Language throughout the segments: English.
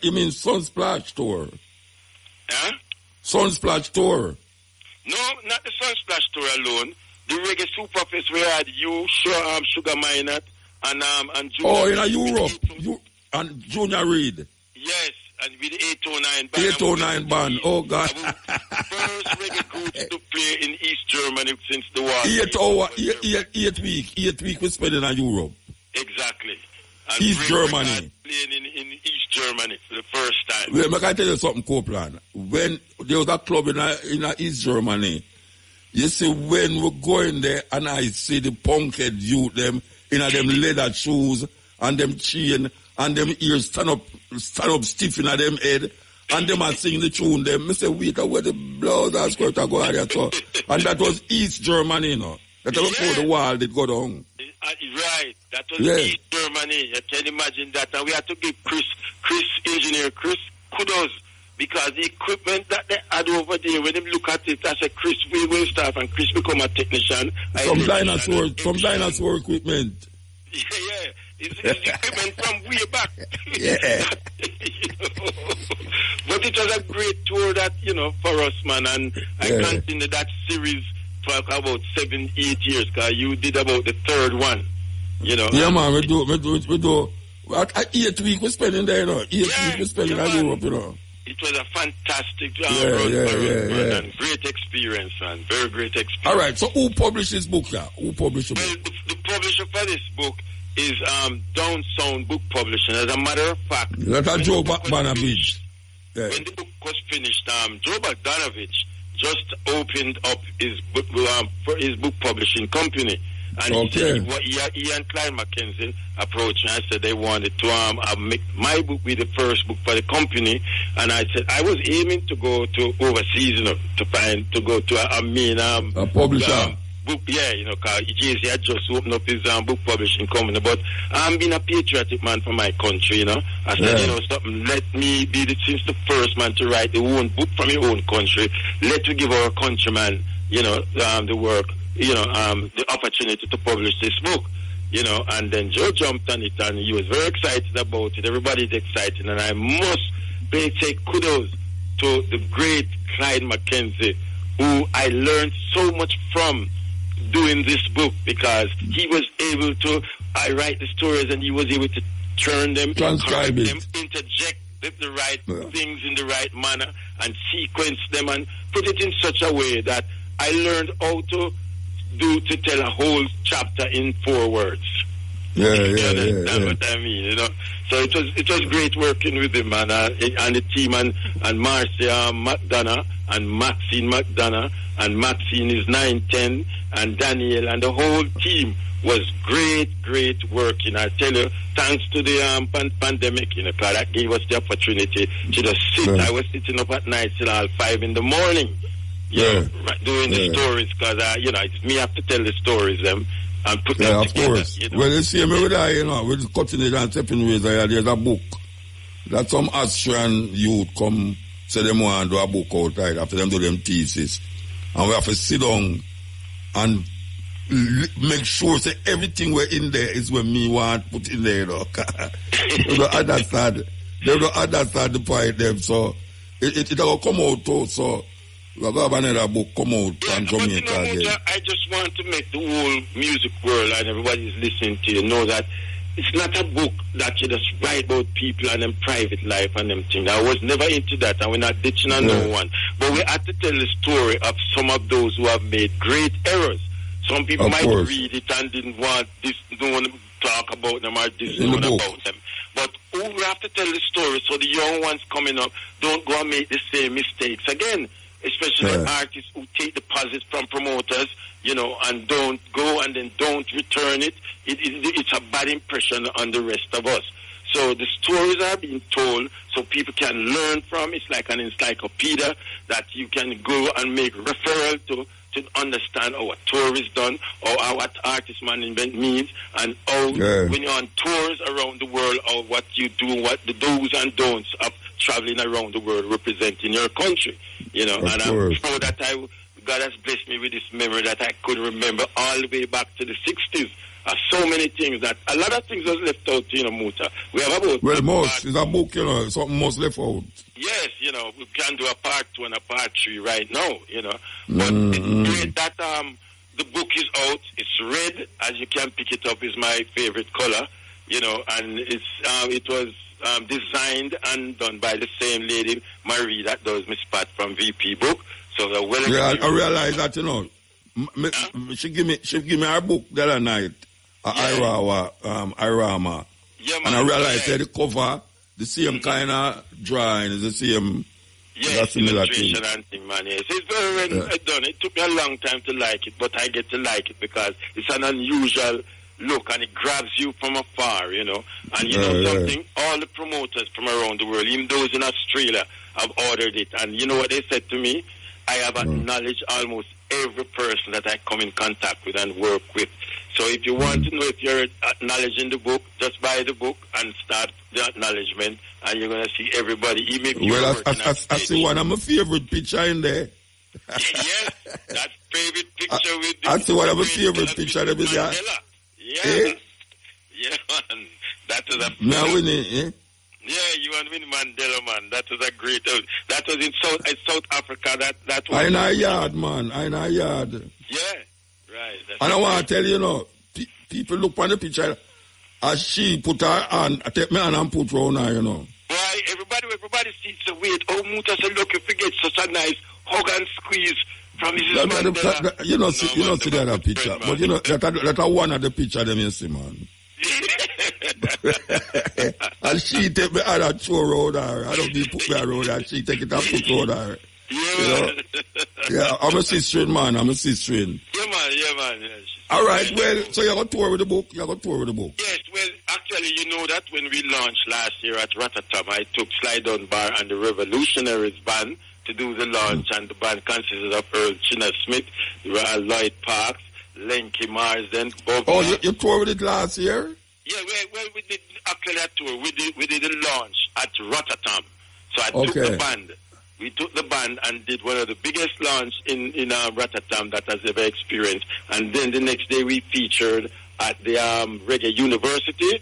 You mean Sunsplash Tour? Huh? Sunsplash Tour. No, not the Sunsplash Tour alone. The Reggae Superfest we had you, Sugar Minot, and Junior. Oh, in Europe. And Junior Reid. Yes, and with the 809 band. 809 band, oh God. First reggae groups to play in East Germany since the war. 8 weeks we spent in Europe. Exactly. And East Germany. Playing in East Germany for the first time. Well, I tell you something, Copeland. When there was a club in East Germany, you see, when we're going there and I see the punkhead youth, them in them leather shoes and them chain and them ears stand up stiff in them head and them are singing the tune, them, I say, wait, where the blouse and skirt are going there, so. And that was East Germany, you know. That was before the wall did go down. Right, that was East Germany. You can imagine that. And we had to give Engineer Chris, kudos. Because the equipment that they had over there, when they look at it, I said, Chris, we will start, and Chris become a technician. Some dinosaur equipment. Yeah. It's equipment from way back. Yeah. But it was a great tour that, for us, man. And I continued that series for about 7-8 years, because you did about the third one, Yeah, man, we do. At 8 weeks we spending there, 8 weeks we spending in Europe, It was a fantastic run, and great experience, man. Very great experience. All right, so who published this book, yeah? Who published the book? The publisher for this book is Down Sound Book Publishing. As a matter of fact, that's Joe Bogdanovich. When the book was finished, Joe Bogdanovich just opened up his book publishing company. And he said, he and Clyde Mackenzie approached me. I said they wanted to make my book be the first book for the company. And I said I was aiming to go to overseas, to go to a main a publisher. Book, because JC had just opened up his book publishing company. But I'm being a patriotic man for my country, I said, something, let me be since the first man to write the own book from your own country. Let me give our countryman, the work. The opportunity to publish this book, and then Joe jumped on it and he was very excited about it. Everybody's excited, and I must say kudos to the great Clyde Mackenzie, who I learned so much from doing this book, because he was able to, I write the stories and he was able to turn them, transcribe them, interject the right things in the right manner and sequence them and put it in such a way that I learned how to tell a whole chapter in 4 words. Yeah. What I mean, So it was great working with him and the team and Marcia McDonough and Maxine McDonough, and Maxine is 910 and Daniel and the whole team was great working. I tell you, thanks to the pandemic, because that gave us the opportunity to just sit. I was sitting up at night till 5 in the morning. Doing the stories, because it's me have to tell the stories and put them together. Of course. Well, you see me with that, with cutting it and stepping ways, there's a book that some Austrian youth come say them want to do a book out, right, after them do them thesis, and we have to sit down and make sure say everything we're in there is what me want put in there. They don't understand the point them, so it will come out too, so we'll have another book come out from Jamaica again. I just want to make the whole music world and everybody is listening to you know that it's not a book that you just write about people and them private life and them things. I was never into that, and we're not ditching on no one. But we have to tell the story of some of those who have made great errors. Some people might read it and didn't want to talk about them or this one about them. But we have to tell the story so the young ones coming up don't go and make the same mistakes again. Especially artists who take deposits from promoters, and don't go and then don't return it. It's a bad impression on the rest of us. So the stories are being told so people can learn from. It's like an encyclopedia that you can go and make referral to understand how a tour is done, or how what artist management means, and how when you're on tours around the world, or what you do, what the do's and don'ts of traveling around the world representing your country. And I'm proud that God has blessed me with this memory that I could remember all the way back to the 60s So many things that a lot of things was left out, Muta. We have about most is a book, something most left out. Yes, we can do a part 2 and a part 3 right now, But it's great that the book is out. It's red, as you can pick it up. Is my favorite color, and it was designed and done by the same lady, Marie, that does Miss Pat from VP Book. So I realize that, she give me her book the other night, Irama. Yeah, man. And I realized that the cover, the same kind of drawing, is the same. Yes, illustration and thing, man. Yes, it's very well done. It took me a long time to like it, but I get to like it because it's an unusual look and it grabs you from afar, And something, all the promoters from around the world, even those in Australia, have ordered it. And you know what they said to me? I have acknowledged almost every person that I come in contact with and work with. So if you want to know if you're acknowledging the book, just buy the book and start the acknowledgement, and you're going to see everybody. Even if I see one of my favorite picture in there. Yes, that favorite picture with I see one of my favorite picture there. Mandela. Yeah, yeah, man. That was a... Now winning, Yeah, you want to win Mandela, man. That was a great... That was in South Africa. That was... In our yard, man. In our yard. Yeah, right. And I want to tell you, people look on the picture as she put her hand, I take my hand and put her on her, Why, everybody sees the weight. Oh, Muta said, look, you forget such a nice hug and squeeze from Mrs. Mandela. You don't see the other picture. But that's one of the picture them you see, man. And she take me out and throw around her. I don't need to put me around her. She take it and put around her. Yeah, Yeah, I'm a sister, man. Yeah, man. Yeah. All right, well, so you got tour with the book? Yes, well, actually, you know that when we launched last year at Rotterdam, I took Sly Dunbar and the Revolutionaries band to do the launch, and the band consisted of Earl Chinna Smith, Lloyd Parks, Lenky Marsden, Bob. Oh, you toured with it last year? Yeah, well, we did actually a tour. We did the launch at Rotterdam. So I took the band. We took the band and did one of the biggest launch in Rotterdam that has ever experienced. And then the next day we featured at the Reggae University,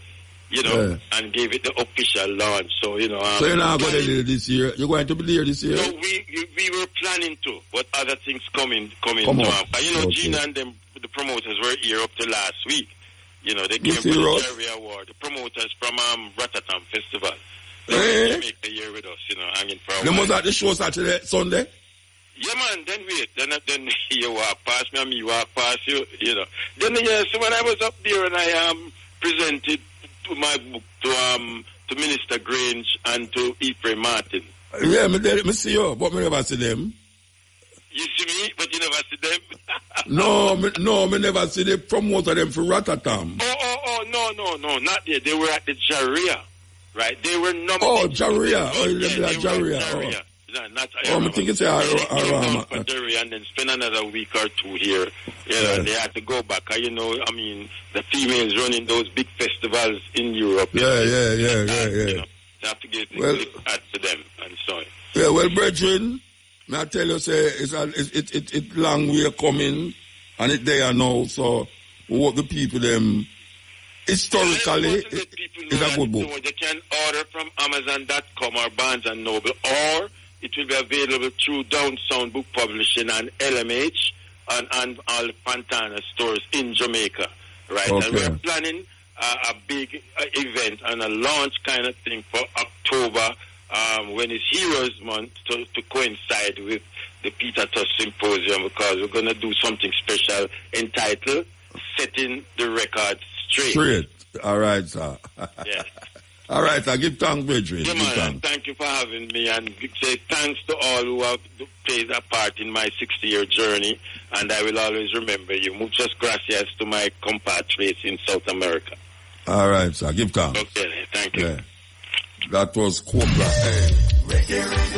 and gave it the official launch. So, so you're not going to do this year? You're going to be there this year? No, we were planning to, but other things come in. Gina and them, the promoters were here up to last week. They came for the Jerry Award. The promoters from Rotterdam Festival. They make the year with us, hanging for a while. They was at the show Saturday, Sunday? Yeah, man, then wait. Then you walk past me and me walk past you, Then, so when I was up there and I presented my book to Minister Grange and to Ephraim Martin. Yeah, me see you, but me never see them. You see me, but you never see them? me never see the promoter them for Rotterdam. No, not there. They were at the Jaria, right? They were nominated. Oh, Jaria. Jaria. I think it's Arama. And then spend another week or two here. And they had to go back. The females running those big festivals in Europe. Yeah. They have to get add to them and so on. Yeah, well, brethren, may I tell you, say, it's long way coming, and it's there now, so what the people, them, historically, it's a good book. They can order from Amazon.com or Barnes & Noble, or it will be available through Down Sound Book Publishing and LMH and all Fontana stores in Jamaica, right? Okay. And we're planning a big event and a launch kind of thing for October, when it's Heroes Month, to coincide with the Peter Tosh Symposium, because we're going to do something special entitled Setting the Record Straight. All right, sir. Yes. All right, sir. Give thanks, brethren. Yeah, man, thank you for having me, and say thanks to all who have played a part in my 60-year journey, and I will always remember you. Muchas gracias to my compatriots in South America. All right, sir. Give thanks. Okay, thank you. Yeah. That was Cobra.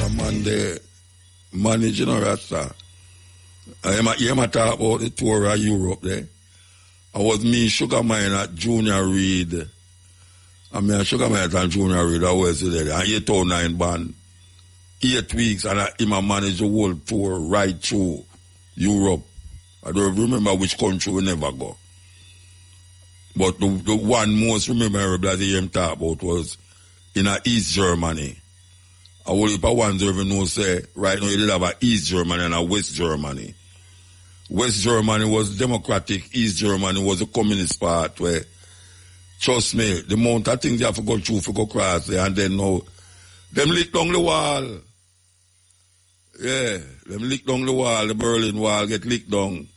I'm on the managing Rasta. I talk about the tour of Europe there. I was me, Sugar Mine Junior Reid. I mean, Sugar Mine and Junior Reid, I was there. And 809 band. 8 weeks, and I managed the whole tour right through Europe. I don't remember which country we never go. But the one most memorable that I hear him talk about was in East Germany. I whole heap of ones even know say right now you did have a East Germany and a West Germany. West Germany was democratic, East Germany was a communist part where, trust me, the amount of things you have to go through, to go across there, and then now, them lick down the wall. Yeah, them lick down the wall, the Berlin Wall get licked down.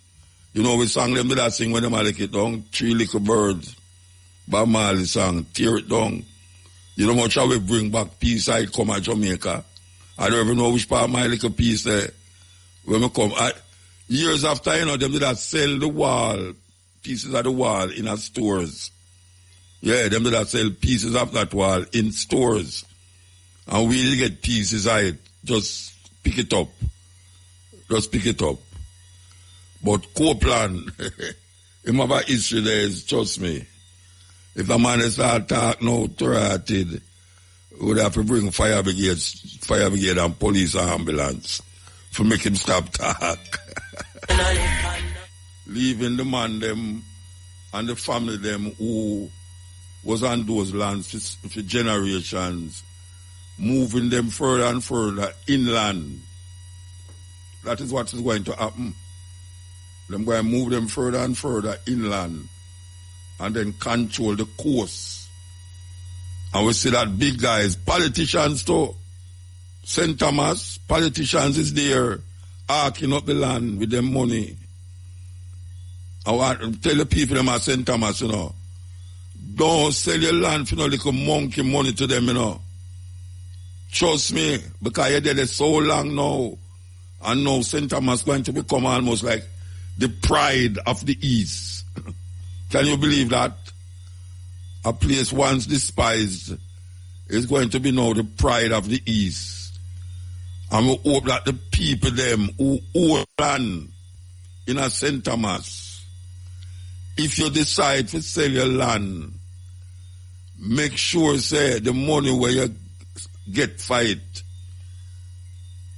You know, we sang them that sing when them lick it down, Three Little Birds, Bob Marley song, Tear It Down. You know much how we bring back peace I come at Jamaica. I don't even know which part of my little piece there. When we come, years after, you know, them did that sell the wall, pieces of the wall in our stores. Yeah, them did that sell pieces of that wall in stores. And we get pieces of it. Just pick it up. Just pick it up. But Copeland, him have a history there, is, trust me. If the man start talking now, we would have to bring fire brigade and police and ambulance to make him stop talk. Leaving the man them and the family them who was on those lands for generations, moving them further and further inland. That is what is going to happen. Them going to move them further and further inland and then control the coast. And we see that big guys, politicians too. St. Thomas, politicians is there, arcing up the land with them money. I want to tell the people them at St. Thomas, you know, don't sell your land for no little monkey money to them, you know. Trust me, because you did it so long now. And now St. Thomas going to become almost like the pride of the East. Can you believe that? A place once despised is going to be now the pride of the East. And we hope that the people them who own land in a St. Thomas, if you decide to sell your land, make sure, say, the money where you get for it,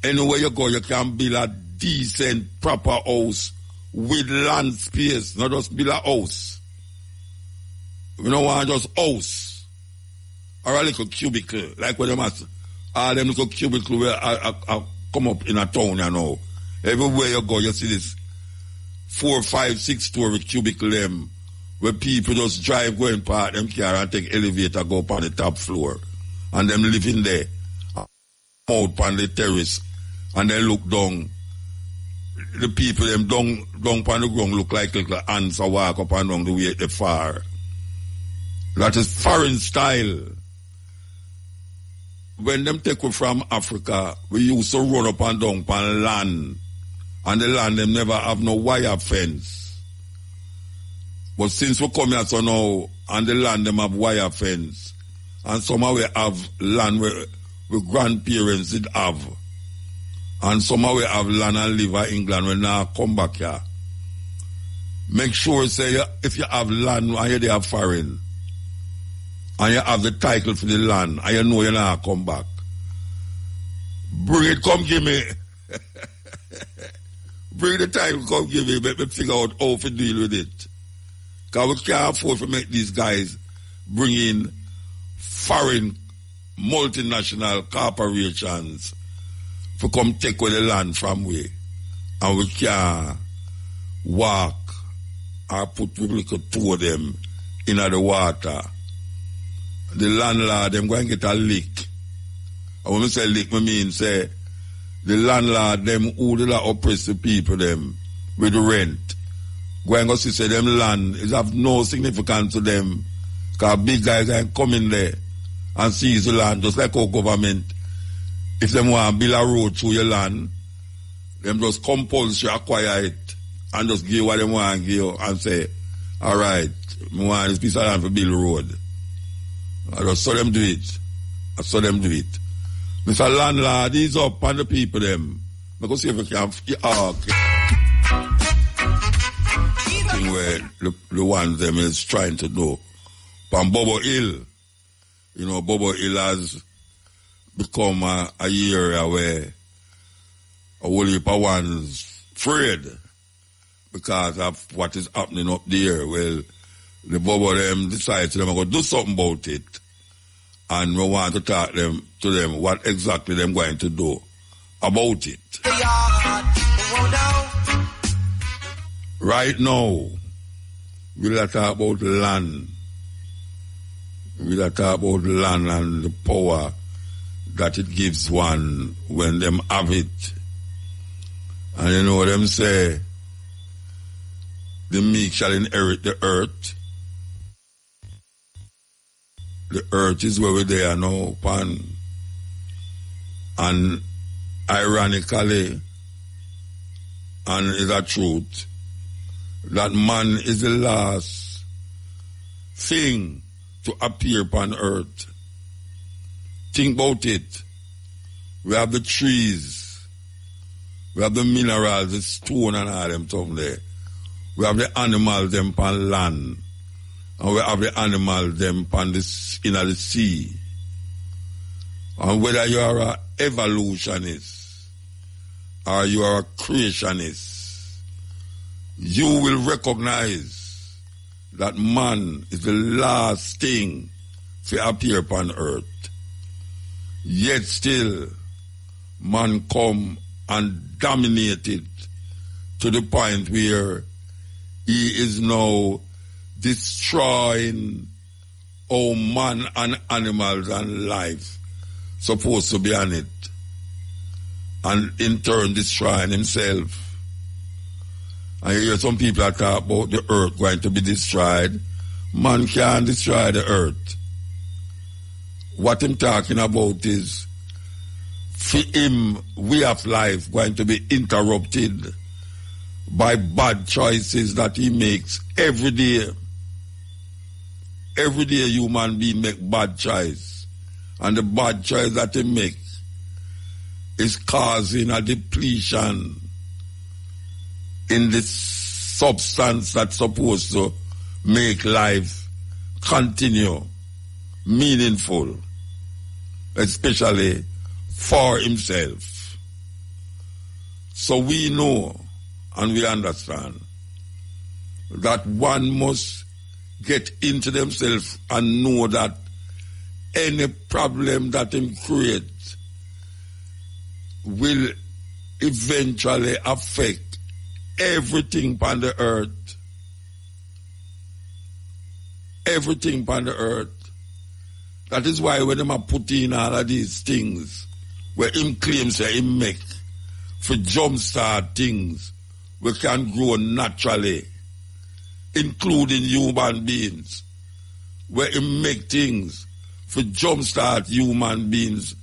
anywhere you go, you can build a decent, proper house with land space, not just build a house. We don't want just house or a little cubicle, like what them has, all them little cubicle where I come up in a town, you know. Everywhere you go, you see this 4, 5, 6 story cubicle them where people just drive, go and park them car and take elevator, go up on the top floor. And them living there, out on the terrace, and then look down. The people them down on the ground look like little ants a walk up and down the way they far. That is foreign style. When them take we from Africa, we used to run up and down on land. And the land them never have no wire fence. But since we come here so now, and the land them have wire fence, and somehow we have land where grandparents did have. And somehow we have land and live in England when now come back here. Make sure, say, if you have land and you have foreign, and you have the title for the land, and you know you're not come back, bring it, come give me. Bring the title, come give me, let me figure out how to deal with it. Because we can't afford to make these guys bring in foreign multinational corporations to come take away the land from we. And we can't walk or put people two of them in the water. The landlord, them going to get a lick. And when I say lick, I mean say, the landlord, them who they oppress the people, them, with the rent. Going to see, say, them land is of no significance to them. Because big guys can come in there and seize the land, just like our government. If them want to build a road through your land, them just compulsory acquire it and just give what they want to give and say, all right, I want this piece of land for build a road. I just saw them do it. Mr. Landlord, he's up on the people them. Because see if we can thing where the ones them is trying to do. From Bobo Hill, you know, Bobo Hill has become a area where a whole heap of ones afraid because of what is happening up there. Well, the Bobo them decide to them go do something about it. And we want to talk to them what exactly them going to do about it. Right now, we'll talk about land. We'll talk about land and the power that it gives one when them have it. And you know them say, the meek shall inherit the earth. The earth is where we are now, pan. And ironically, and is a truth, that man is the last thing to appear upon earth. Think about it. We have the trees, we have the minerals, the stone and all them stuff there. We have the animals them upon land. And we have the animals them upon the, in the sea. And whether you are an evolutionist or you are a creationist, you will recognize that man is the last thing to appear upon earth. Yet still, man come and dominate it to the point where he is now destroying all man and animals and life supposed to be on it, and in turn destroying himself. And you hear some people that talk about the earth going to be destroyed. Man can't destroy the earth. What I'm talking about is, for him, way of life going to be interrupted by bad choices that he makes every day. Every day human being make bad choice. And the bad choice that he make is causing a depletion in the substance that's supposed to make life continue, meaningful, especially for himself. So we know and we understand that one must get into themselves and know that any problem that him create will eventually affect everything upon the earth. Everything upon the earth. That is why when him are put in all of these things where him claims that him make for jumpstart things we can grow naturally, including human beings, where him make things for jumpstart human beings,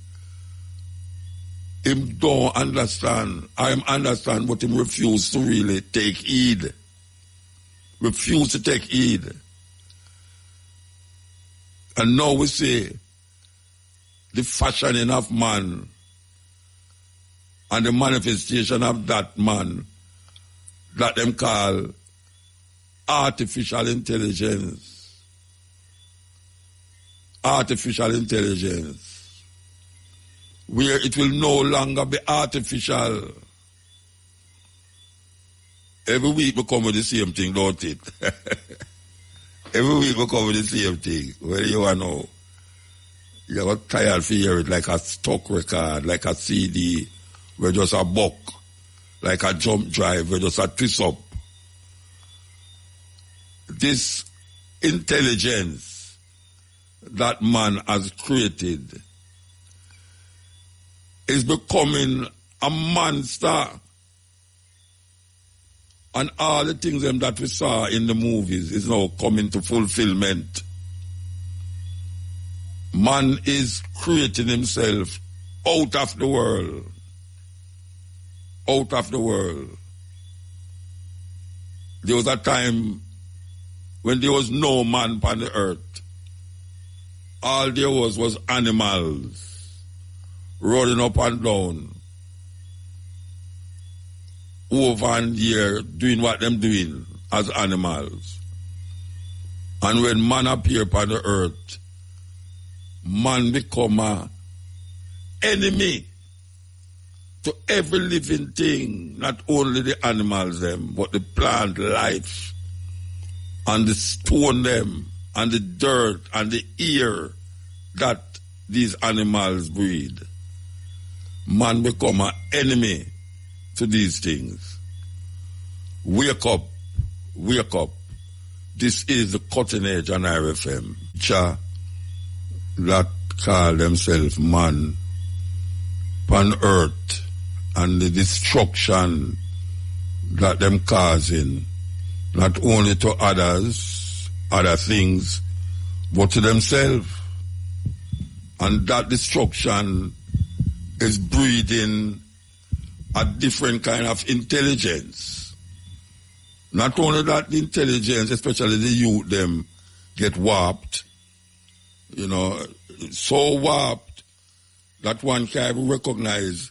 him don't understand. I understand, but him refuse to really take heed. Refuse to take heed. And now we say the fashioning of man and the manifestation of that man that them call artificial intelligence. Artificial intelligence. Where it will no longer be artificial. Every week we come with the same thing, don't it? Every week we come with the same thing. Where you are now, you got tired to hear it like a stock record, like a CD, where just a buck, like a jump drive, where just a twist up. This intelligence that man has created is becoming a monster. And all the things that we saw in the movies is now coming to fulfillment. Man is creating himself out of the world. Out of the world. There was a time when there was no man upon the earth. All there was animals running up and down, over and here doing what them doing as animals. And when man appear upon the earth, man become a enemy to every living thing, not only the animals them, but the plant life and the stone them and the dirt and the air that these animals breathe, man become an enemy to these things. Wake up, wake up. This is the Cutting Edge on RFM. That call themselves man on earth and the destruction that them causing, not only to others, other things, but to themselves. And that destruction is breeding a different kind of intelligence. Not only that, the intelligence, especially the youth, them get warped, so warped that one can't recognize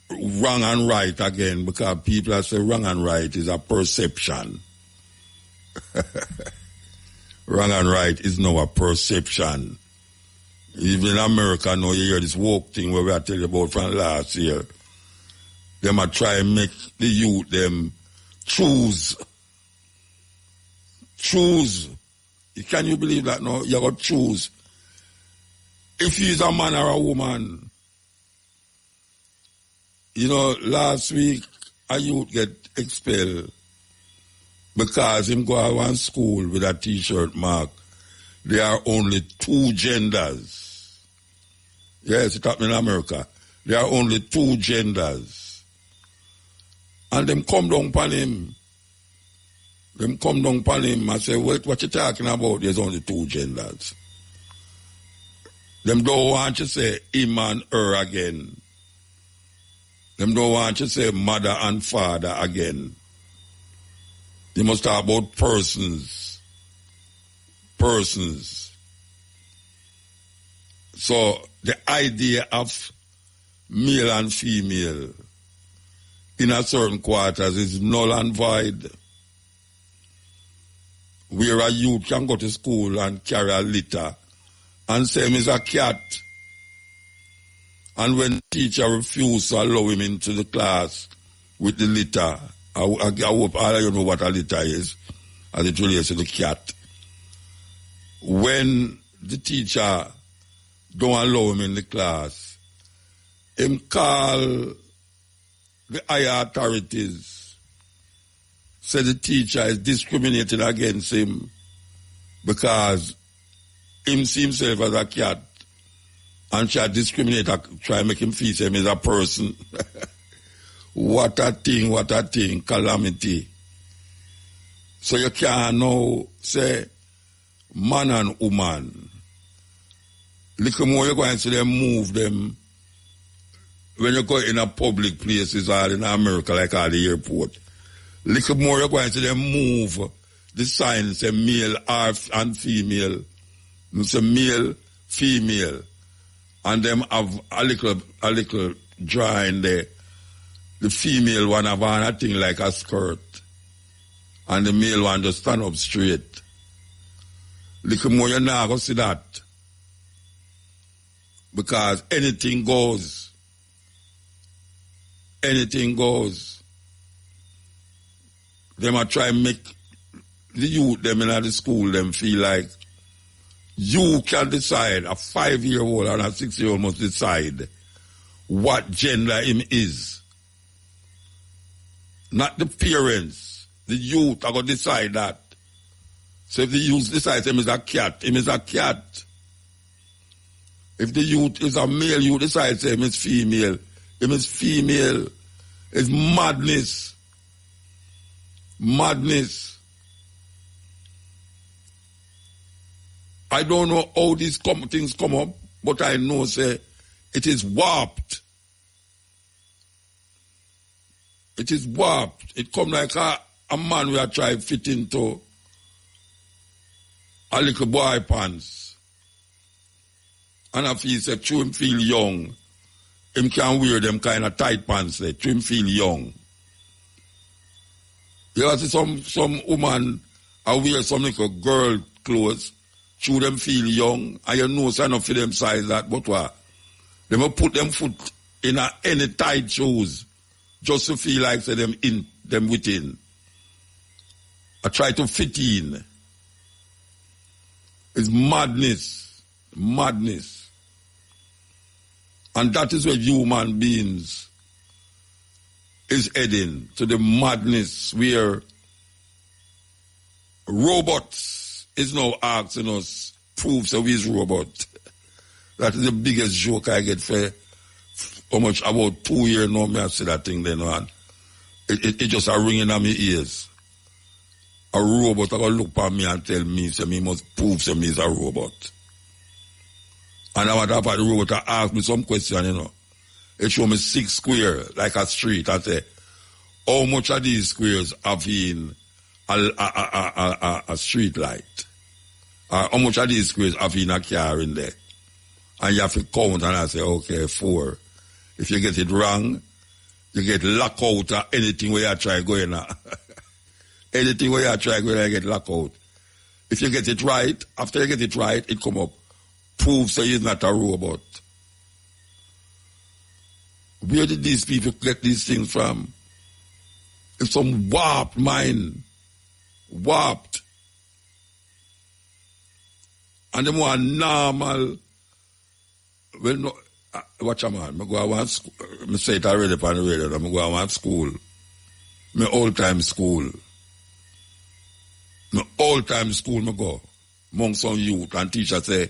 wrong and right again, because people say wrong and right is a perception. Wrong and right is now a perception. Even in America now, you hear this woke thing where we are telling you about from last year. They might try and make the youth them choose. Can you believe that now? You got to choose. If he's a man or a woman. Last week a youth get expelled because him go to one school with a t-shirt mark. There are only 2 genders. Yes, it happened in America. There are only 2 genders. And them come down upon him. And say, what you talking about? There's only 2 genders. Them don't want you to say him and her again. Them don't want you to say mother and father again. They must talk about persons. So the idea of male and female in a certain quarters is null and void. Where a youth can go to school and carry a litter and say him is a cat. And when the teacher refuses to allow him into the class with the litter, I hope all of you know what a litter is, as it relates to the cat. When the teacher don't allow him in the class, him call the higher authorities, say the teacher is discriminating against him because him see himself as a cat and try to discriminate, try to make him feel him as a person. What a thing, calamity. So you can't now say man and woman. Little more you're going to see them move them when you go in a public places or in America, like at the airport. Little more you're going to see them move the sign, say male and female. Say male, female. And them have a little drawing there. The female one have on a thing like a skirt. And the male one just stand up straight. Little more you're not going to see that. Because anything goes. Anything goes. They might try and make the youth them in the school them feel like you can decide, a 5-year-old and a 6-year-old must decide what gender him is. Not the parents. The youth are going to decide that. So if the youth decides him is a cat, him is a cat. If the youth is a male, you decide him is female. Him is female. It's madness. Madness. I don't know how these things come up, but I know, say, it is warped. It is warped. It come like a man we are trying to fit into a little boy pants. And if he say, to him feel young, him can wear them kind of tight pants there, to him feel young. You see some woman wear some little girl clothes, to them feel young, and you know so enough for them size that, but what? They will put them foot in any tight shoes, just to feel like say them in, them within. I try to fit in. It's madness. Madness. And that is where human beings is heading, to the madness where robots is now asking us proofs of his robot. That is the biggest joke I get for how much, about 2 years now, I say that thing then, man. It just a ringing in my ears. A robot going to look at me and tell me, say me must prove to me is a robot. And I want to have the robot to ask me some question, you know. It show me 6 squares, like a street, and say, how much of these squares have in a street light? How much of these squares have in a car in there? And you have to count, and I say, okay, 4. If you get it wrong, you get locked out of anything where you try going on. Anything where you try going on, you get locked out. If you get it right, after you get it right, it come up. Proves that he's not a robot. Where did these people get these things from? It's some warped mind. Warped. And the more normal, well, no, watch a man, I go I want school. I say it already on the radio, I go I want school. My old-time school. My old-time school, I go. Among some youth, and teacher say,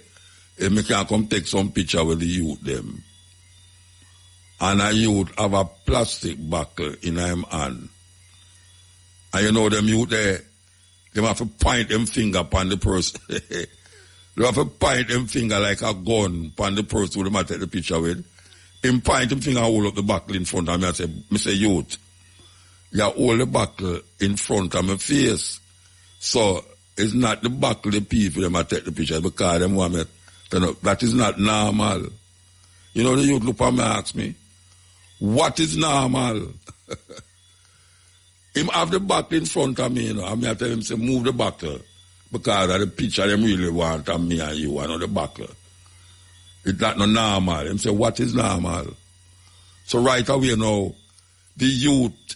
hey, I can come take some picture with the youth them. And a youth have a plastic buckle in him hand. And you know them youth there, they have to point them finger upon the person. They have to point them finger like a gun upon the person who they might take the picture with. Him point them finger and hold up the buckle in front of me and say, youth, you hold the buckle in front of my face. So it's not the buckle the people that might take the picture because them want me to know. That is not normal. You know the youth look at me and ask me, what is normal? Him have the buckle in front of me, you know, and I tell him, say, move the buckle. Because of the picture them really want of me and you and the buckle. It's not no normal. Him say, what is normal? So right away now, the youth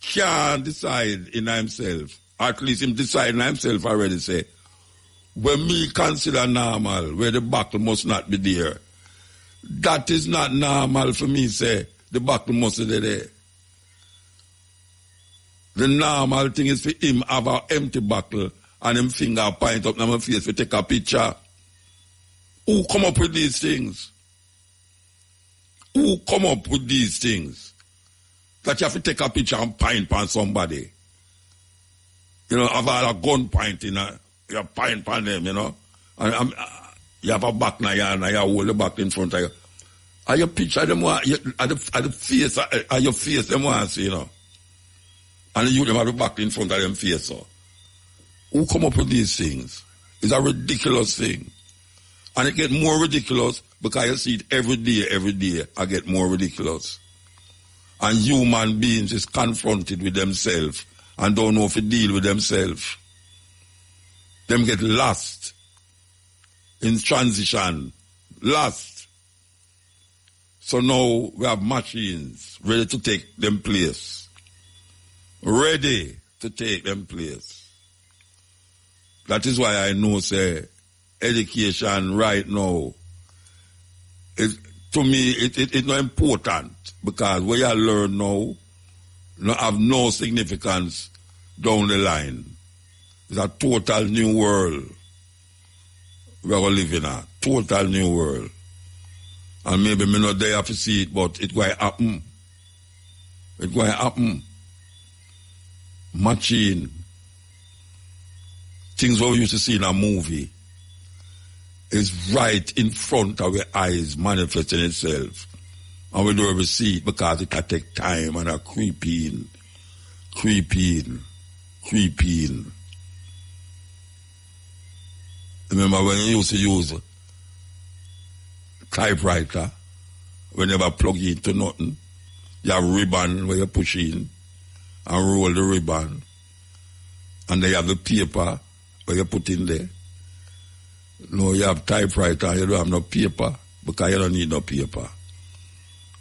can't decide in himself. At least him decide in himself already say, when me consider normal, where the buckle must not be there, that is not normal for me, say, the buckle must be there. The normal thing is for him have an empty buckle and him finger point up in my face to take a picture. Who come up with these things? Who come up with these things? That you have to take a picture and point on somebody. You know, have a gun pointing, you point on them, you know. And you have a back now, and you hold the back in front of you. And you picture them, at the face, at your face, them once, you know. And you them have the back in front of them face, so. Who come up with these things? It's a ridiculous thing. And it gets more ridiculous because you see it every day, I get more ridiculous. And human beings is confronted with themselves and don't know if to deal with themselves. Them get lost in transition. Lost. So now we have machines ready to take them place. Ready to take them place. That is why I know, say, education right now, to me, it's not important because what you learn now have no significance down the line. It's a total new world we are living in, a total new world. And maybe me not there to see it, but it's going to happen. It's going to happen. Machine. Things what we used to see in a movie is right in front of our eyes manifesting itself. And we don't ever see it because it can take time and a creeping. Remember when you used to use typewriter, when you never plug it into nothing, you have ribbon where you push in and roll the ribbon. And then you have the paper where you put in there. No, you have typewriter and you don't have no paper because you don't need no paper.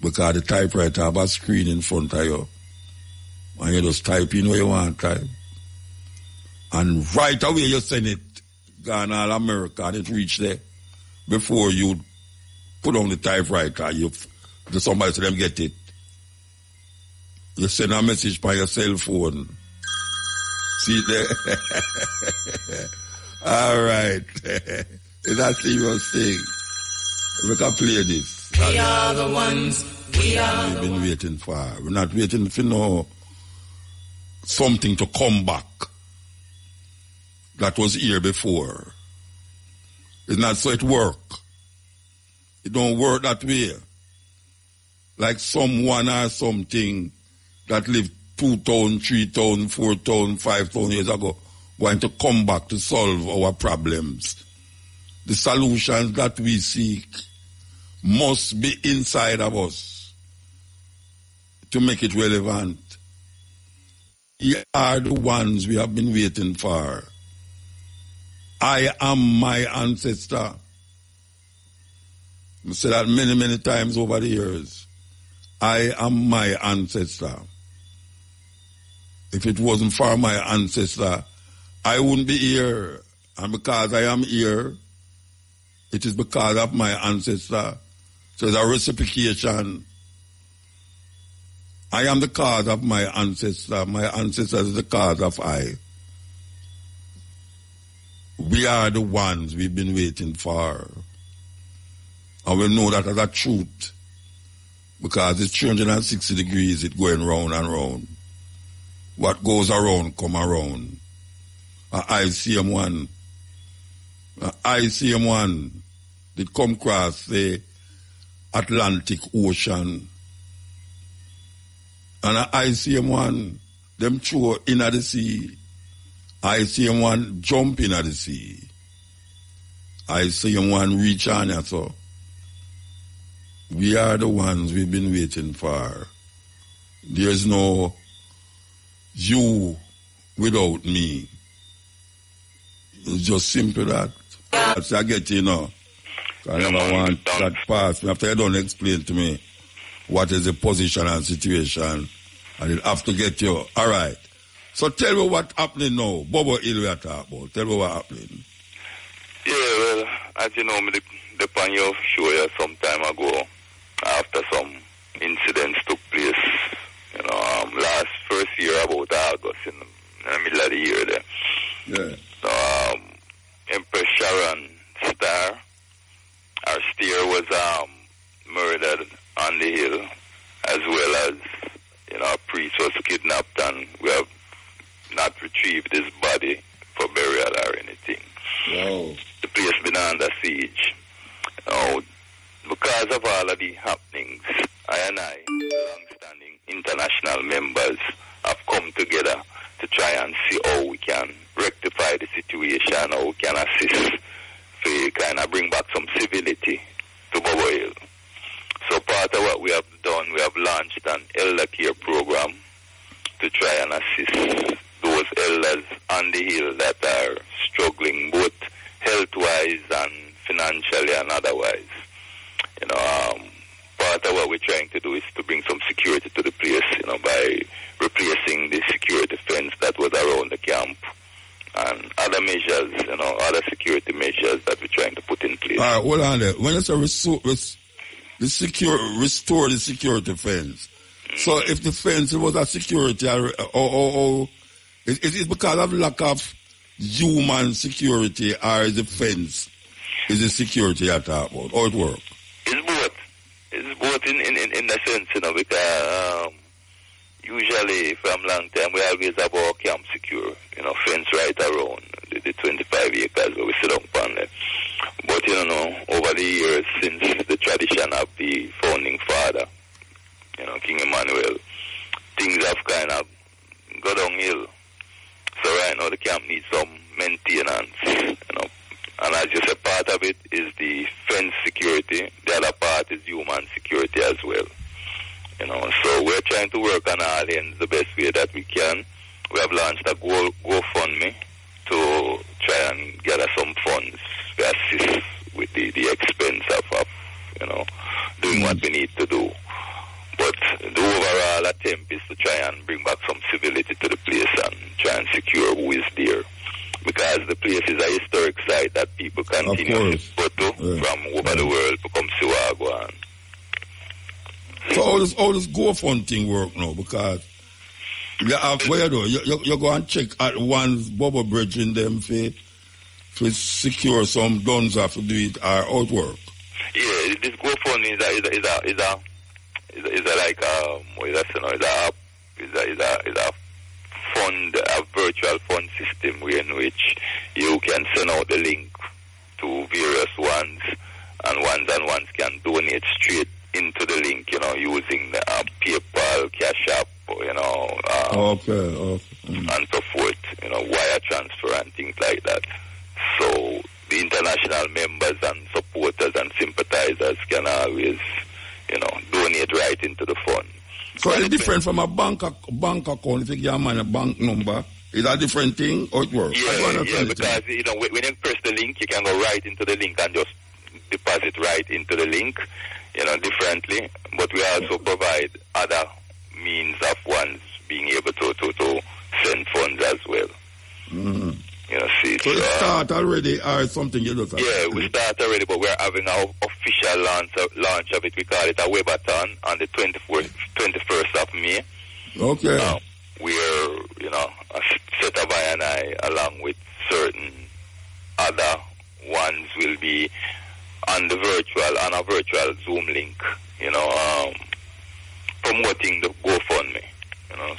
Because the typewriter have a screen in front of you and you just type in where you want to type. And right away you send it gone all America and it reach there before you put on the typewriter. Somebody say them get it. You send a message by your cell phone. See there? All right. It's a serious thing. We can play this. We are the ones. We are we've been waiting for. We're not waiting for something to come back that was here before. It's not so it work. It don't work that way. Like someone or something that lived 2,000, 3,000, 4,000, 5,000 years ago going to come back to solve our problems. The solutions that we seek must be inside of us to make it relevant. We are the ones we have been waiting for. I am my ancestor. I said that many, many times over the years. I am my ancestor. If it wasn't for my ancestor, I wouldn't be here. And because I am here, it is because of my ancestor. So it's a reciprocation. I am the cause of my ancestor. My ancestor is the cause of I. We are the ones we've been waiting for. And we know that as a truth. Because it's 360 degrees, it's going round and round. What goes around, come around. I see him one. I see him one. Did come across the Atlantic Ocean. And I see him one. Them throw in the sea. I see him one jump in the sea. I see him one reach on you, so. We are the ones we've been waiting for. There's no you without me. It's just simple that. That's I get I never want that pass. After you don't explain to me what is the position and situation, and you'll have to get you. All right. So tell me what's happening now. Bobo Hill we are talking about. Tell me what's happening. Yeah, well, as you know, me the on your show some time ago, after some incidents took place, last first year about August, in the middle of the year there. Yeah. Empress Sharon Star, our steer, was murdered on the hill, as well as, a priest was kidnapped, and we have not retrieved his body for burial or anything. Wow. The place been under siege. Because of all of the happenings, I, long-standing international members, have come together to try and see how we can rectify the situation, how we can assist to kind of bring back some civility to Bobo Hill. So part of what we have done, we have launched an elder care program to try and assist those elders on the hill that are struggling both health-wise and financially and otherwise. Part of what we're trying to do is to bring some security to the place, by replacing the security fence that was around the camp and other measures, other security measures that we're trying to put in place. All right, hold on there. When it's a restore the security fence, so if the fence was a security, or is it because of lack of human security, or is the fence is the security you're talking about? How it work? It's both. It's both in the sense, because usually from long time we always have our camp secure, fence right around the 25 acres where we sit up on there. But over the years, since the tradition of the founding father, King Emmanuel, things have kind of gone downhill. So right now the camp needs some maintenance, And as you said, part of it is the fence security. The other part is human security as well. So we're trying to work on all ends the best way that we can. We have launched a GoFundMe to try and gather some funds to assist with the expense of doing what we need to do. But the overall attempt is to try and bring back some civility to the place and try and secure who is there. because the place is a historic site that people continue to go to from over the world to come see what go on. So all this GoFund thing work now, because you have, what you do? You go and check at one's bubble bridge in them for secure some guns have to do it or outwork. Yeah, this GoFund is a fund, a virtual fund system in which you can send out the link to various ones, and ones can donate straight into the link, using PayPal, Cash App, and so forth, wire transfer and things like that. So the international members and supporters and sympathizers can always, donate right into the fund. So it's different from a bank account. If you give a man a bank number, is that a different thing or it works? Yeah, because when you press the link, you can go right into the link and just deposit right into the link, differently. But we also provide other means of ones being able to send funds as well. Mm-hmm. So it start already or something you look at? Yeah, we start already, but we're having our official launch of it. We call it a webathon on the 21st of May. Okay. We're, Seta Bai and I, along with certain other ones, will be on a virtual Zoom link, promoting the GoFundMe,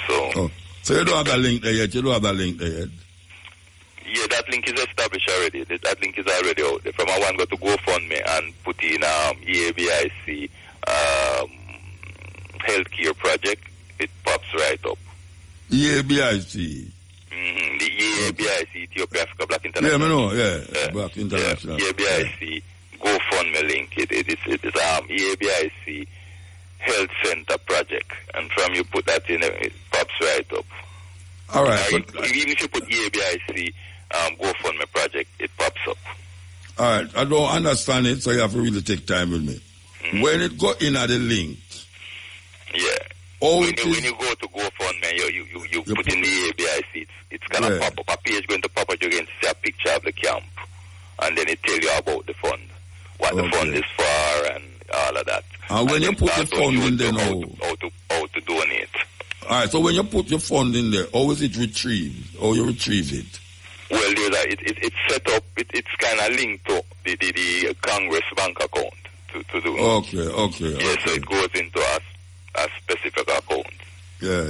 so. So you don't have that link there yet? Yeah, that link is established already. That link is already out there. From I want to go to GoFundMe and put in EABIC healthcare project, it pops right up. EABIC? Mm-hmm. The EABIC, Ethiopia Africa Black International. Yeah, I know, Black International. EABIC GoFundMe link. It's EABIC Health Center project. And from you put that in, it pops right up. All right. Even if you put EABIC GoFundMe project, it pops up. All right. I don't understand it, so you have to really take time with me. Mm-hmm. When it go in at the link. Yeah. When you go to GoFundMe, you put in the EABIC, it's going to pop up. A page going to pop up, you're going to see a picture of the camp. And then it tell you about the fund. What the fund is for and all of that. And when you put the fund in there now. How to donate. All right, so when you put your fund in there, how is it retrieved? How you retrieve it? Well, it's set up, it's kind of linked to the Congress bank account to do. Okay. Yeah, so it goes into a specific account. Yeah.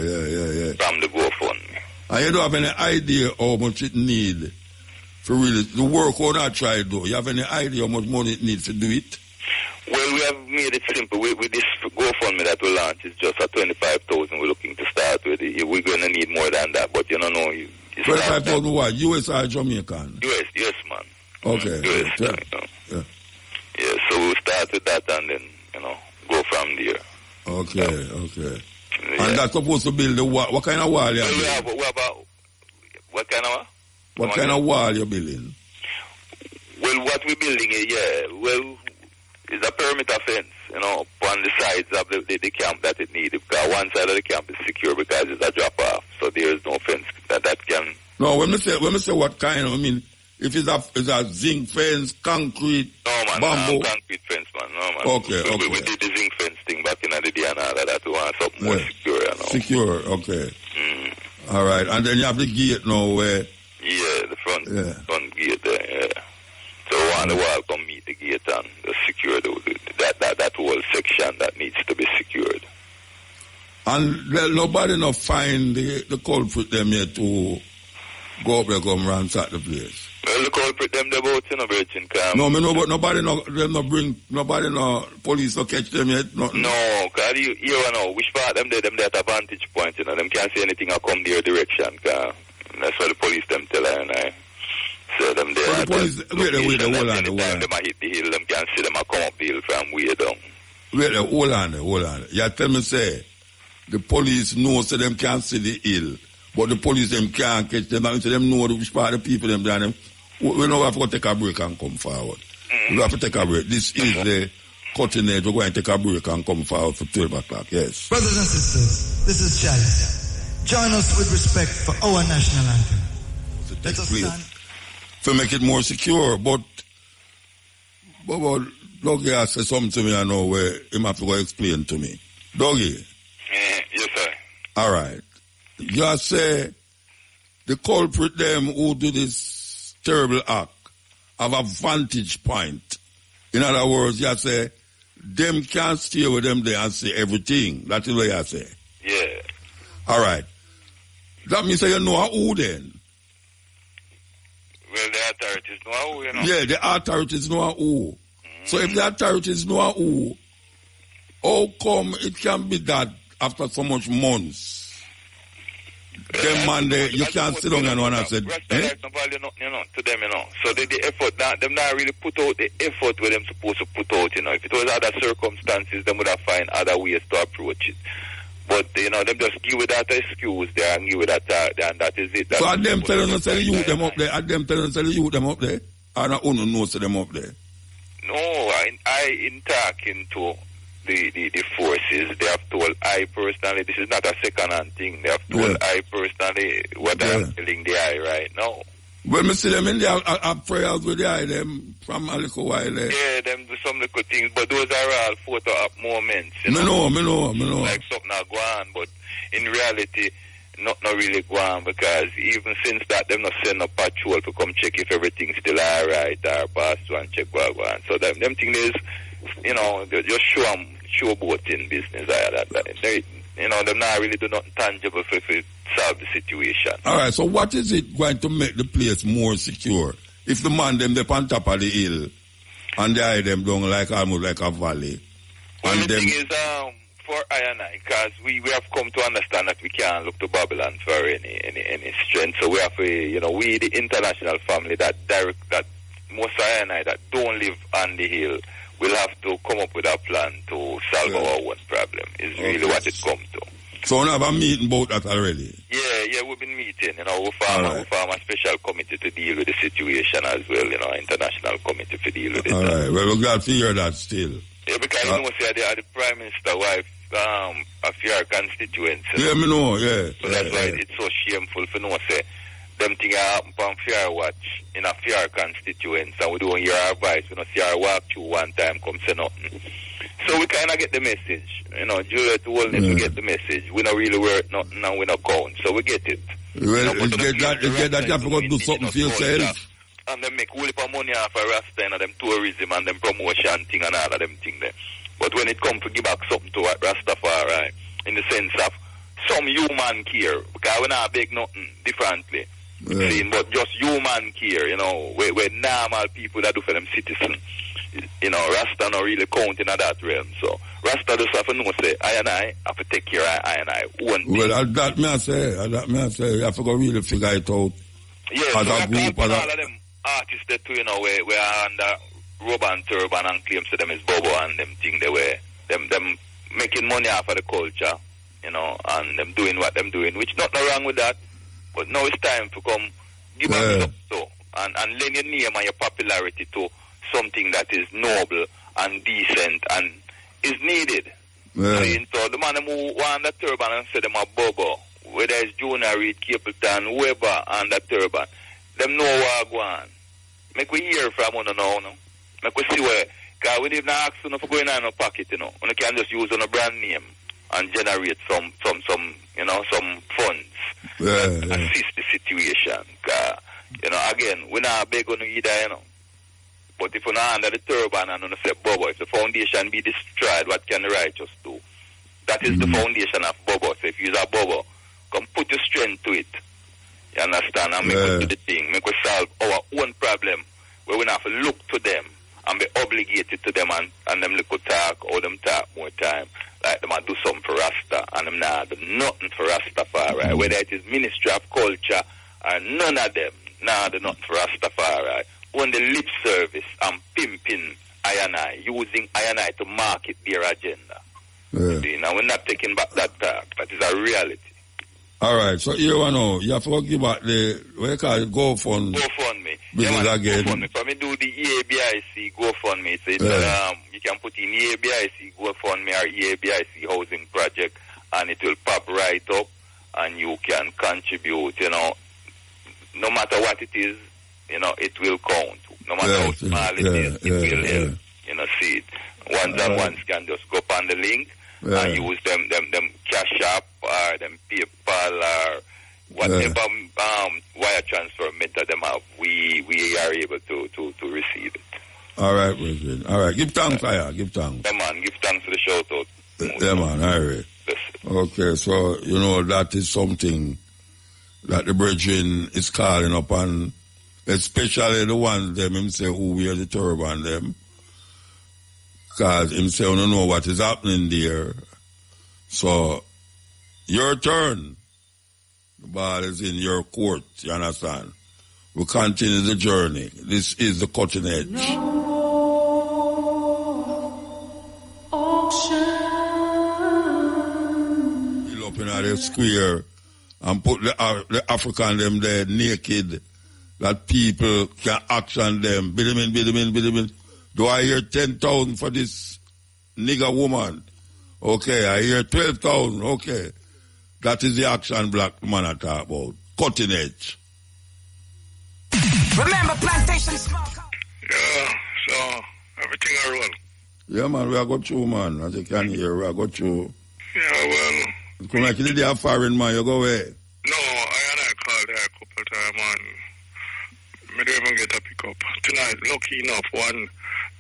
From the GoFundMe. And you don't have any idea how much it need for really, the work or not try to do? You have any idea how much money it needs to do it? Well, we have made it simple. With this GoFundMe that we launch, it's just at 25,000 we're looking to start with. We're going to need more than that, but 25,000 what? US or Jamaican? US, man. Okay. US, Yeah, so we'll start with that and then, go from there. Okay. Yeah. And that's supposed to build the wall. What kind of wall you building? What kind of what? What kind of wall you building? Well, what we're building is a perimeter fence, on the sides of the camp that it needs. Because one side of the camp is secure because it's a drop-off, so there is no fence that can... No, when we say what kind of, if it's a zinc fence, concrete, bamboo... No, concrete fence, man. No, man. Okay. We did the zinc fence thing back in the day and all of that. We want something more secure, Secure, okay. All right, and then you have the gate now where... Yeah, the front gate there, yeah. So on the wall come meet the gate and secure that whole section that needs to be secured. And nobody not find the culprit them yet to go up there come ransack the place. Well, the culprit them the boat in a Virgin Camp. No, but nobody police no catch them yet. Nothing. No, cause you know which part them at a vantage point, them can't see anything or come their direction, cause that's why the police them tell her and I. So them there. But the police, wait the hold on. Them a hit the hill, them can see them a come up the hill from way down. Wait hold on. You tell me say, the police know so them can't see the hill, but the police them can't catch them, and so them know which part of the people them down them. We know we have to take a break and come forward. We have to take a break. This is the cutting edge. We're going to take a break and come forward for 12 o'clock, yes. Brothers and sisters, this is Chalice. Join us with respect for our national anthem. Let us stand. to make it more secure. But Dougie has said something to me I know where he have to go explain to me. Dougie. Yes, sir. All right. You say the culprit them who do this terrible act have a vantage point. In other words, you say them can't stay with them there and see everything. That is what you say. Yeah. All right. That means you know who then? Well, the authorities know who, you know. Yeah, the authorities know who. So if the authorities know who, how come it can be that after so much months, them man there, you can't sit down and say, eh? No value nothing, you know, to them, you know. So the effort, them not really put out the effort where them supposed to put out, you know. If it was other circumstances, them would have find other ways to approach it. But, you know, them just give it that excuse there and give it that, and that is it. That's so are them telling us to youth them up there? Are them telling us to youth them up there? Or not only knows them up there? No, in talking to the forces, they have told I personally, this is not a second-hand thing, they have told I personally what I'm telling the eye right now. Well, me see them in there, I prayers with the eye, them from a little while there. Yeah, them do some little things, but those are all photo op moments. You Me know. Like something not go on, but in reality, not really go on, because even since that, them not send a patrol to come check if everything's still alright, or pass to and check what go on. So them thing is, you know, they just showboating business. They, you know, them not really do nothing tangible for solve the situation. Alright, so what is it going to make the place more secure? If the man them on top of the hill, and they hide them down like almost like a valley. Well, and the thing is, for I and I, because we have come to understand that we can't look to Babylon for any strength. So we have to, you know, we the international family that most I and I that don't live on the hill will have to come up with a plan to solve our own problem. Is really what it comes to. So we have a meeting about that already? Yeah, we've been meeting, you know, we form a special committee to deal with the situation as well, you know, international committee to deal with it. Alright, well, we're glad to hear that still. Yeah, because you know, say they are the Prime Minister wife of your constituents. Yeah, me know, yeah. So that's why it's so shameful for no say them things happen on Fair Watch in a Fair constituents, and we don't hear our voice, we don't see our walk through one time, come say nothing. So we kind of get the message. You know, Juliet Wellness, we get the message. We don't really work nothing and we don't count. So we get it. Well, you get that you have to go do something for yourself. And they make a whole heap of money off of Rasta and them tourism and them promotion thing and all of them things there. But when it comes to give back something to Rastafari, in the sense of some human care, because we not beg nothing differently. Yeah. But just human care, you know, where normal people that do for them citizens. You know, Rasta not really count in that realm. So Rasta just have to know, say, I and I have to take care of I and I. Well, that me I say, you have to go really figure it out. Yeah, as so a group, all of them artists that too, you know, we are under robe and turban and claims to them is Bobo and them thing they were them making money off of the culture, you know, and them doing what them doing, which nothing wrong with that. But now it's time to come give us up so and lend your name and your popularity to something that is noble and decent and is needed. So the man who want the turban and say them a Bobo, whether it's Junior Reid, Capleton, whoever and the turban, them know what go on. Make we hear from one now. Make we see where, because we didn't ask you for going on in a pocket, you know. You can just use on a brand name and generate some you know, some funds. Assist the situation. You know, again, we're not big on either, you know. But if you're not under the turban and say, Bobo, if the foundation be destroyed, what can the righteous do? That is the foundation of Bobo. So if you're a Bobo, come put your strength to it. You understand? And make us do the thing. Make us solve our own problem where we don't have to look to them and be obligated to them and them little talk or them talk more time. Like them do something for Rasta and them not do nothing for Rastafari. Whether it is Ministry of Culture or none of them, nah, do nothing for Rastafari. On the lip service and pimping I&I, using I&I to market their agenda. See, now we're not taking back that talk. That is a reality. Alright, so you know, you have to give back the, what you call it, GoFundMe. Business again. GoFundMe. For me do the EABIC GoFundMe. So it's, you can put in EABIC GoFundMe or EABIC Housing Project and it will pop right up and you can contribute, you know, no matter what it is. you know, it will count. No matter how small it is, it will help. You know, see it. Ones and ones can just go up on the link and use them Cash App or them PayPal or whatever wire transfer method them have. We are able to receive it. All right, Bridget. All right. Give thanks, Give thanks. Yeah, man. Give thanks for the shout out. Yeah, man. All right. Okay, so, you know, that is something that the brethren is calling upon, especially the ones them himself who wear the turban them. Because himself don't know what is happening there. So, your turn. The ball is in your court, you understand? We continue the journey. This is the cutting edge. He'll open out the square and put the African them there naked, that people can action them. Bid him in. Do I hear 10,000 for this nigger woman? Okay, I hear 12,000. Okay. That is the action black man I talk about. Cutting edge. Remember plantation smoke? Yeah, so everything I roll. Yeah, man, we are go through, man. As you can hear, we are go through. Yeah, well. Come like you did a foreign man, you go away. No, I called there a couple times and I don't even get a pick up. Tonight, lucky enough, one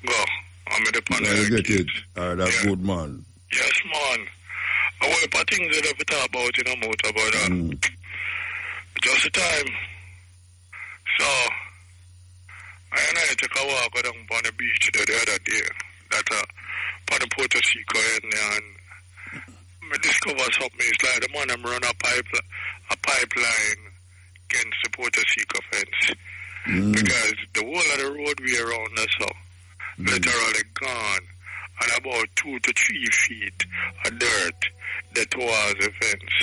go. I'm at the panel. Yeah, you get it. That's good, man. Yes, man. I want to things that I talk about in a motor, but just the time. So, I took a walk down on the beach the other day, that on the Puerto Rico and I discovered something. It's like the man run a pipeline against the Puerto Rico fence. Because the whole of the roadway around us literally gone, and about 2 to 3 feet of dirt that was the fence.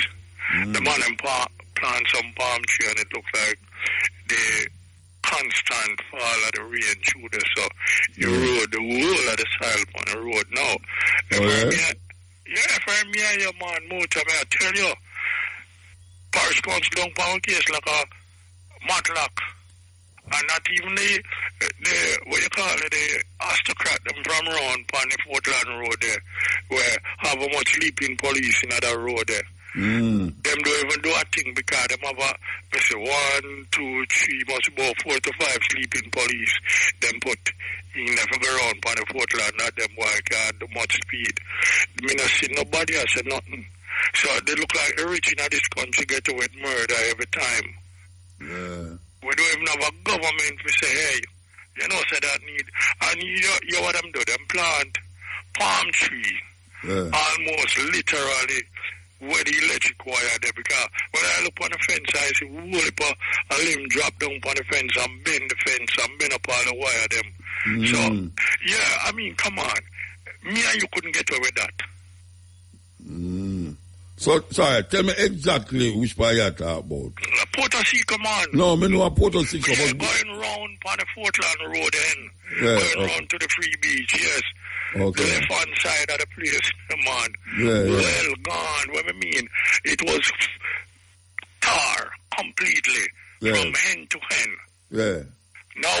The man plant some palm tree and it looked like the constant fall of the rain through the the road, the whole of the soil on the road now. If I'm here, your man, motor, I tell you, parish council down power case like a matlock. And not even the what you call it, the aristocrat them from around on the Portland Road there, where have a much sleeping police in that road there. Them don't even do a thing because them have a, let's say 1, 2, 3, must be about 4 to 5 sleeping police. Them put in the ground on the Portland, not them boy can't do much speed. I mean, I see nobody else say nothing. So they look like the rich in this country get away with murder every time. Yeah. We don't even have a government to say, hey, you know, say that need. And you what them do? Them plant palm tree, almost literally where the electric wire there. Because when I look on the fence, I see a limb drop down on the fence and bend the fence and bend up all the wire them. So, yeah, I mean, come on. Me and you couldn't get away with that. So, sorry, tell me exactly which part you talk about. Puerto Rico, man. No, I know Puerto Rico. Yeah, going round on the Portland Road going round to the Free Beach, yes. Okay. The left-hand side of the place, man. Well gone. What I mean, it was tar completely from end to end. Yeah. Now,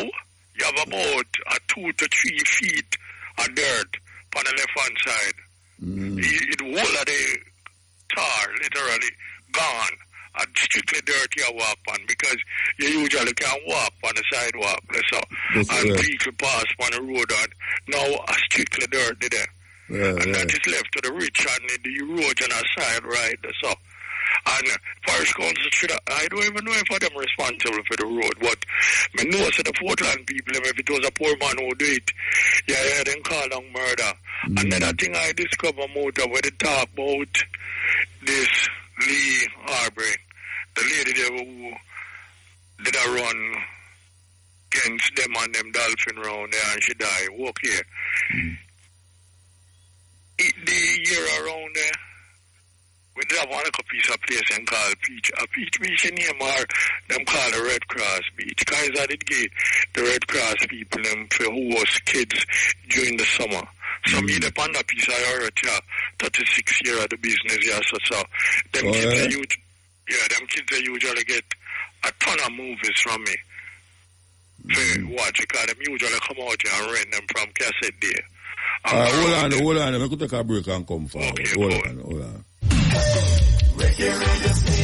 you have about 2 to 3 feet of dirt on the left-hand side. It all of the tar literally gone. And strictly dirt you walk on because you usually can't walk on the sidewalk. And people pass on the road and now strictly dirt there. And that is left to the rich and the erosion aside, right? So, and parish council should I don't even know if I'm responsible for the road, but I know so the Portland people, if it was a poor man who do it, yeah, them call on murder. Another thing I discovered motor where they talk about this Lee Arbery, the lady there who did a run against them and them dolphin round there and she died. Walk here. The year around there, we did have one piece of place and called Peach. A Peach Beach in here, them called the Red Cross Beach. Kaiser did give the Red Cross people them for who was kids during the summer. So me the panda piece I heard 36 years of the business, yeah, so them kids them kids they usually get a ton of movies from me. Watch it, because them usually come out here and rent them from cassette there. Hold on. I could take a break and come forward. Okay, hold on.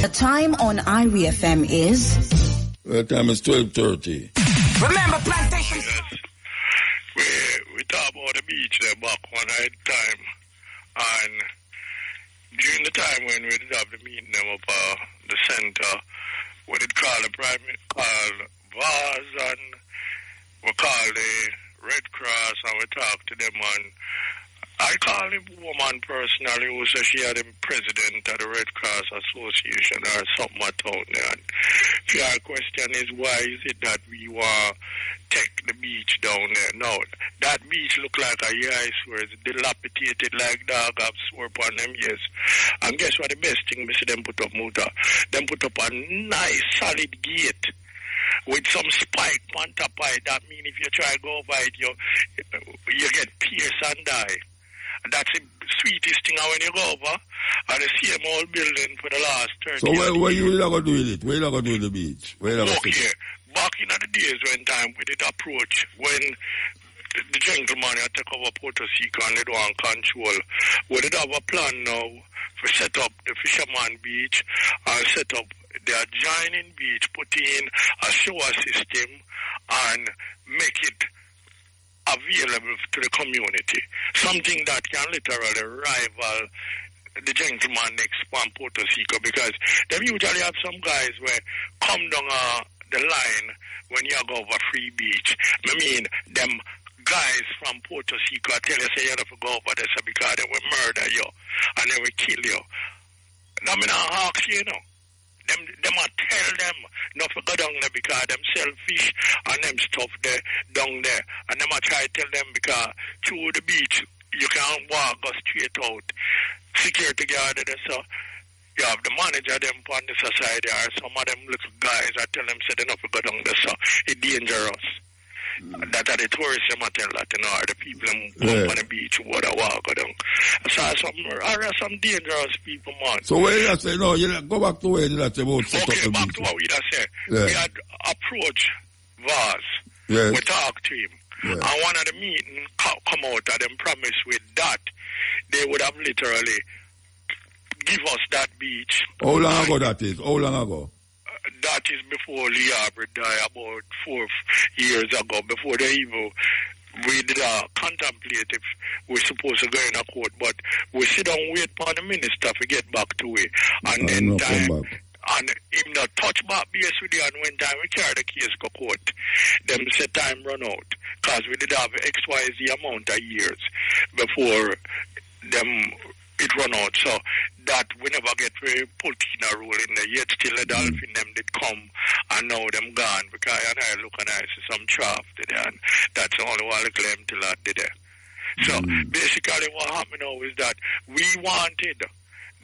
The time on Irie FM is... The time is 12:30. Remember plantation. Yes. We talk about the beach there back one night time. And during the time when we did have the meeting them up the center, we did call the call VAS, and we call the Red Cross, and we talk to them, and I call the woman personally who said she had him president of the Red Cross Association or something at town there. And your question is, why is it that we want to take the beach down there? No, that beach look like a ice where it's dilapidated like dog have swore upon them, yes. And guess what the best thing we see them put up, Muta? Them put up a nice solid gate with some spike on top of it. That means if you try to go over it, you get pierced and die. And that's the sweetest thing when you go over, and the same old building for the last 30 years. So what you going to do with it? Where you going to do with the beach? Okay, back in the days when time we did approach, when the gentleman had take over Puerto Rico and they don't want control, we did have a plan now to set up the Fisherman Beach and set up the adjoining beach, put in a shower system and make it available to the community. Something that can literally rival the gentleman next from Puerto Rico, because they usually have some guys where come down the line when you go over Free Beach. I mean, them guys from Puerto Rico tell you, say you have to go over there because they will murder you and they will kill you. Now, I ask you, them I tell them not to go down there because them selfish and them stuff there down there. And them I try to tell them because through the beach you can't walk go straight out. Security guard there, so you have the manager them on the society or some of them little guys I tell them say they not to go down there, so it's dangerous. That are the tourists them I tell that, or the people them on the beach who would walk go down. So some dangerous people, man. So where you say no, you go back to where you say about set okay, up the back beach. to what we say. Yeah. We had approached Vaz. Yes. We talked to him. Yeah. And one of the meeting come out and them promise with that they would have literally give us that beach. How long ago that is? How long ago? That is before Liabre died, about 4 years ago, before they even we did contemplate if we're supposed to go in a court, but we sit down wait for the minister to get back to it. And then time, and him not touch back base with you, and when time we carry the case to court, them say time run out, because we did have XYZ amount of years before them it run out, so that we never get very put in a rule in there. Yet still the dolphin them did come and now them gone, because I look and I see some chaff there, and that's the only one I claim till that did there. So basically what happened now is that we wanted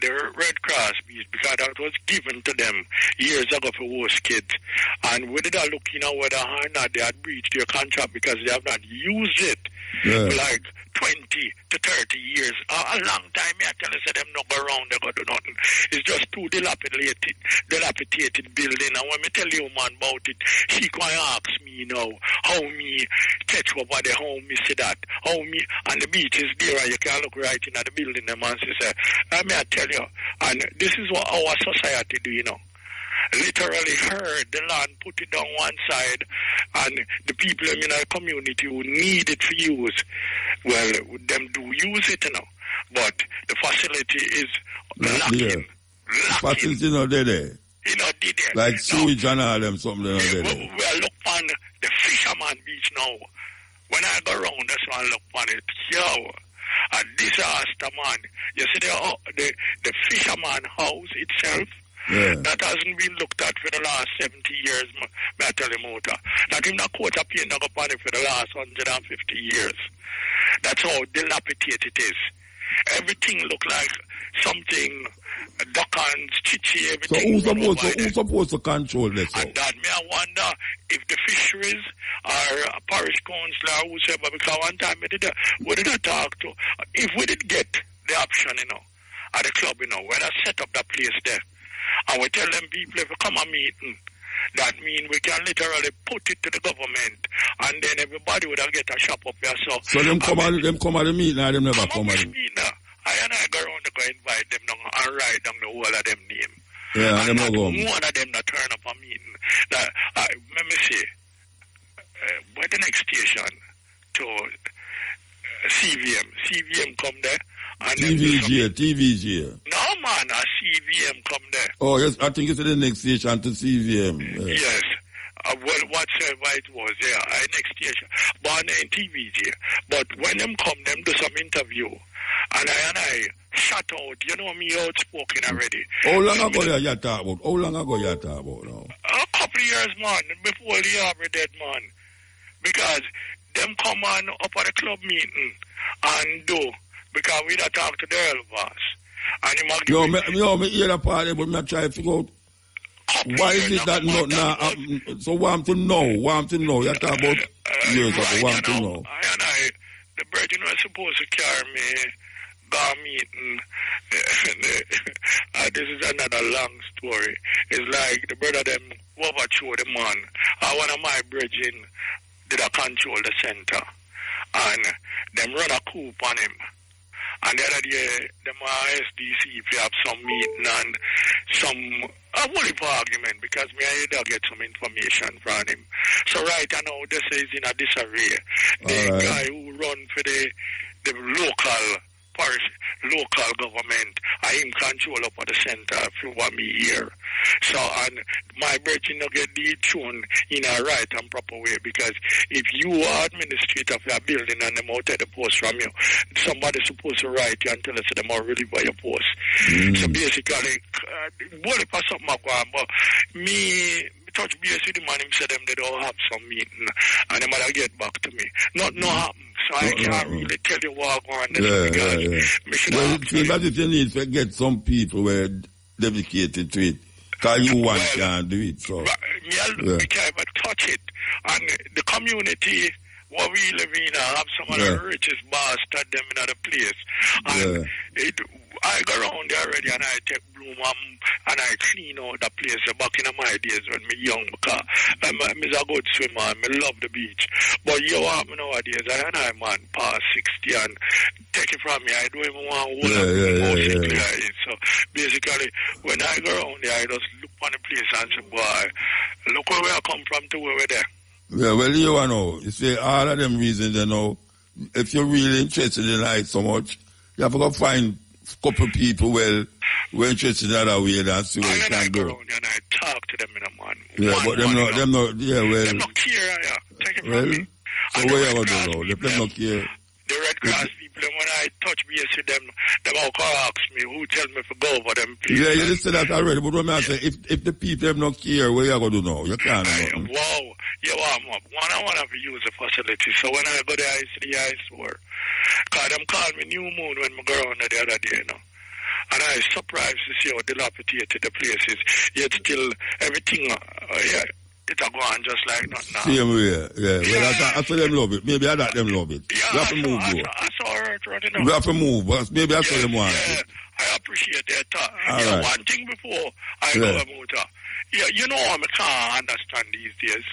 the Red Cross beach because that was given to them years ago for those kids, and we did not look whether or not they had breached their contract because they have not used it for like 20 to 30 years. A long time, I tell you, say them not go around, they go do nothing. It's just too dilapidated building. And when me tell you, man, about it, he can ask me now, how me catch over there, how me see that, how me, and the beach is there, and you can look right in at the building, the man say, I tell you, and this is what our society do, literally heard the land, put it down one side, and the people in our community who need it for use, well, them do use it, but the facility is lacking. Facility not there. Did there. Like sewage and all them something not there. Well, look on the Fisherman Beach now. When I go around, that's why I look on it. A disaster, man. You see the Fisherman House itself? Yeah. That hasn't been looked at for the last 70 years, may I tell you, Mota. That in the court of paint upon it for the last 150 years. That's how dilapidated it is. Everything look like something, duckans, chichi, everything. So who's supposed to control this? And that may I wonder if the fisheries or a parish councillor or whoever, because one time we did a talk to, if we did get the option, at the club, where I set up that place there, and we tell them people if you come a meeting, That means we can literally put it to the government, and then everybody would get a shop up there. So them come at the meeting, and them never come at the meeting. I go around to go invite them down and write down the whole of them name. Yeah, and them not go. One of them not turn up a meeting. That let me see. Where the next station to CVM come there. And TVG. No man, a CVM come there. Oh yes, I think it's the next station to CVM. Yeah. Yes. Well, whatsoever it was, next station, but in TVG. But when them come, them do some interview, and I shut out. You know me outspoken already. How long ago you talk about? How long ago you talk about now? A couple of years, man, before the Aubrey dead, man. Because them come on up at the club meeting and do, because we don't talk to the Earl boss. And him me hear the party, but me try to figure out why is it that not now? So want to know. You talk about years ago. Want to know. The virgin was supposed to carry me, go meeting. This is another long story. It's like the brother them overthrew the man. One of my brethren did I control the center, and them run a coup on him. And the other day, them SDC if you have some meeting and some argument, because me I did get some information from him. So right now, this is in a disarray. The guy who run for the local government, I am control up at the center if you want me here. So, and my brethren not get the tune in a right and proper way, because if you are administrator of your building and them out at the post from you, somebody's supposed to write you and tell us them are really by your post. So basically, what if something I go on, but me touch base with the man, him said them they don't have some meeting and they might get back to me. Not happen. So I can't really tell you what I want. Well, you need to get some people who are dedicated to it. Because you can't do it. So. We can't even touch it. And the community where we live in have some of the richest bastard them in other place. And I go around there already and I take broom and I clean out the place back in my days when me young, because I'm a good swimmer and I love the beach. But you want me nowadays, I man past 60 and take it from me, I don't even want to hold up. So basically, when I go around there, I just look on the place and say, boy, look where I come from to where we're there. Yeah, well, you know, you see, all of them reasons, you know, if you're really interested in life so much, you have to go find a couple of people we're interested in other way and see what you can do. And I talk to them in a man. Yeah, but them not, them not care, take it from me. So where you going to do now? Them not care. The Red Cross people, when I touch base with them all ask me, who tell me to go over them places. Yeah, you said that already, but when I say, if the people them not care, where you going to do now? You can't do nothing. Wow, you warm up. I want to use the facility, so when I go there, I see the ice store. Because them call me New Moon when I go around the other day, you know. And I was surprised to see how dilapidated the place is. Yet still, everything, it's a go on just like nothing now. Same way, Well, I saw them love it. Maybe I thought them love it. Yeah, you have to move, bro. I saw her running up. You have to move, but maybe I saw them want it. I appreciate that. One thing before I go about you know, I can't understand these days.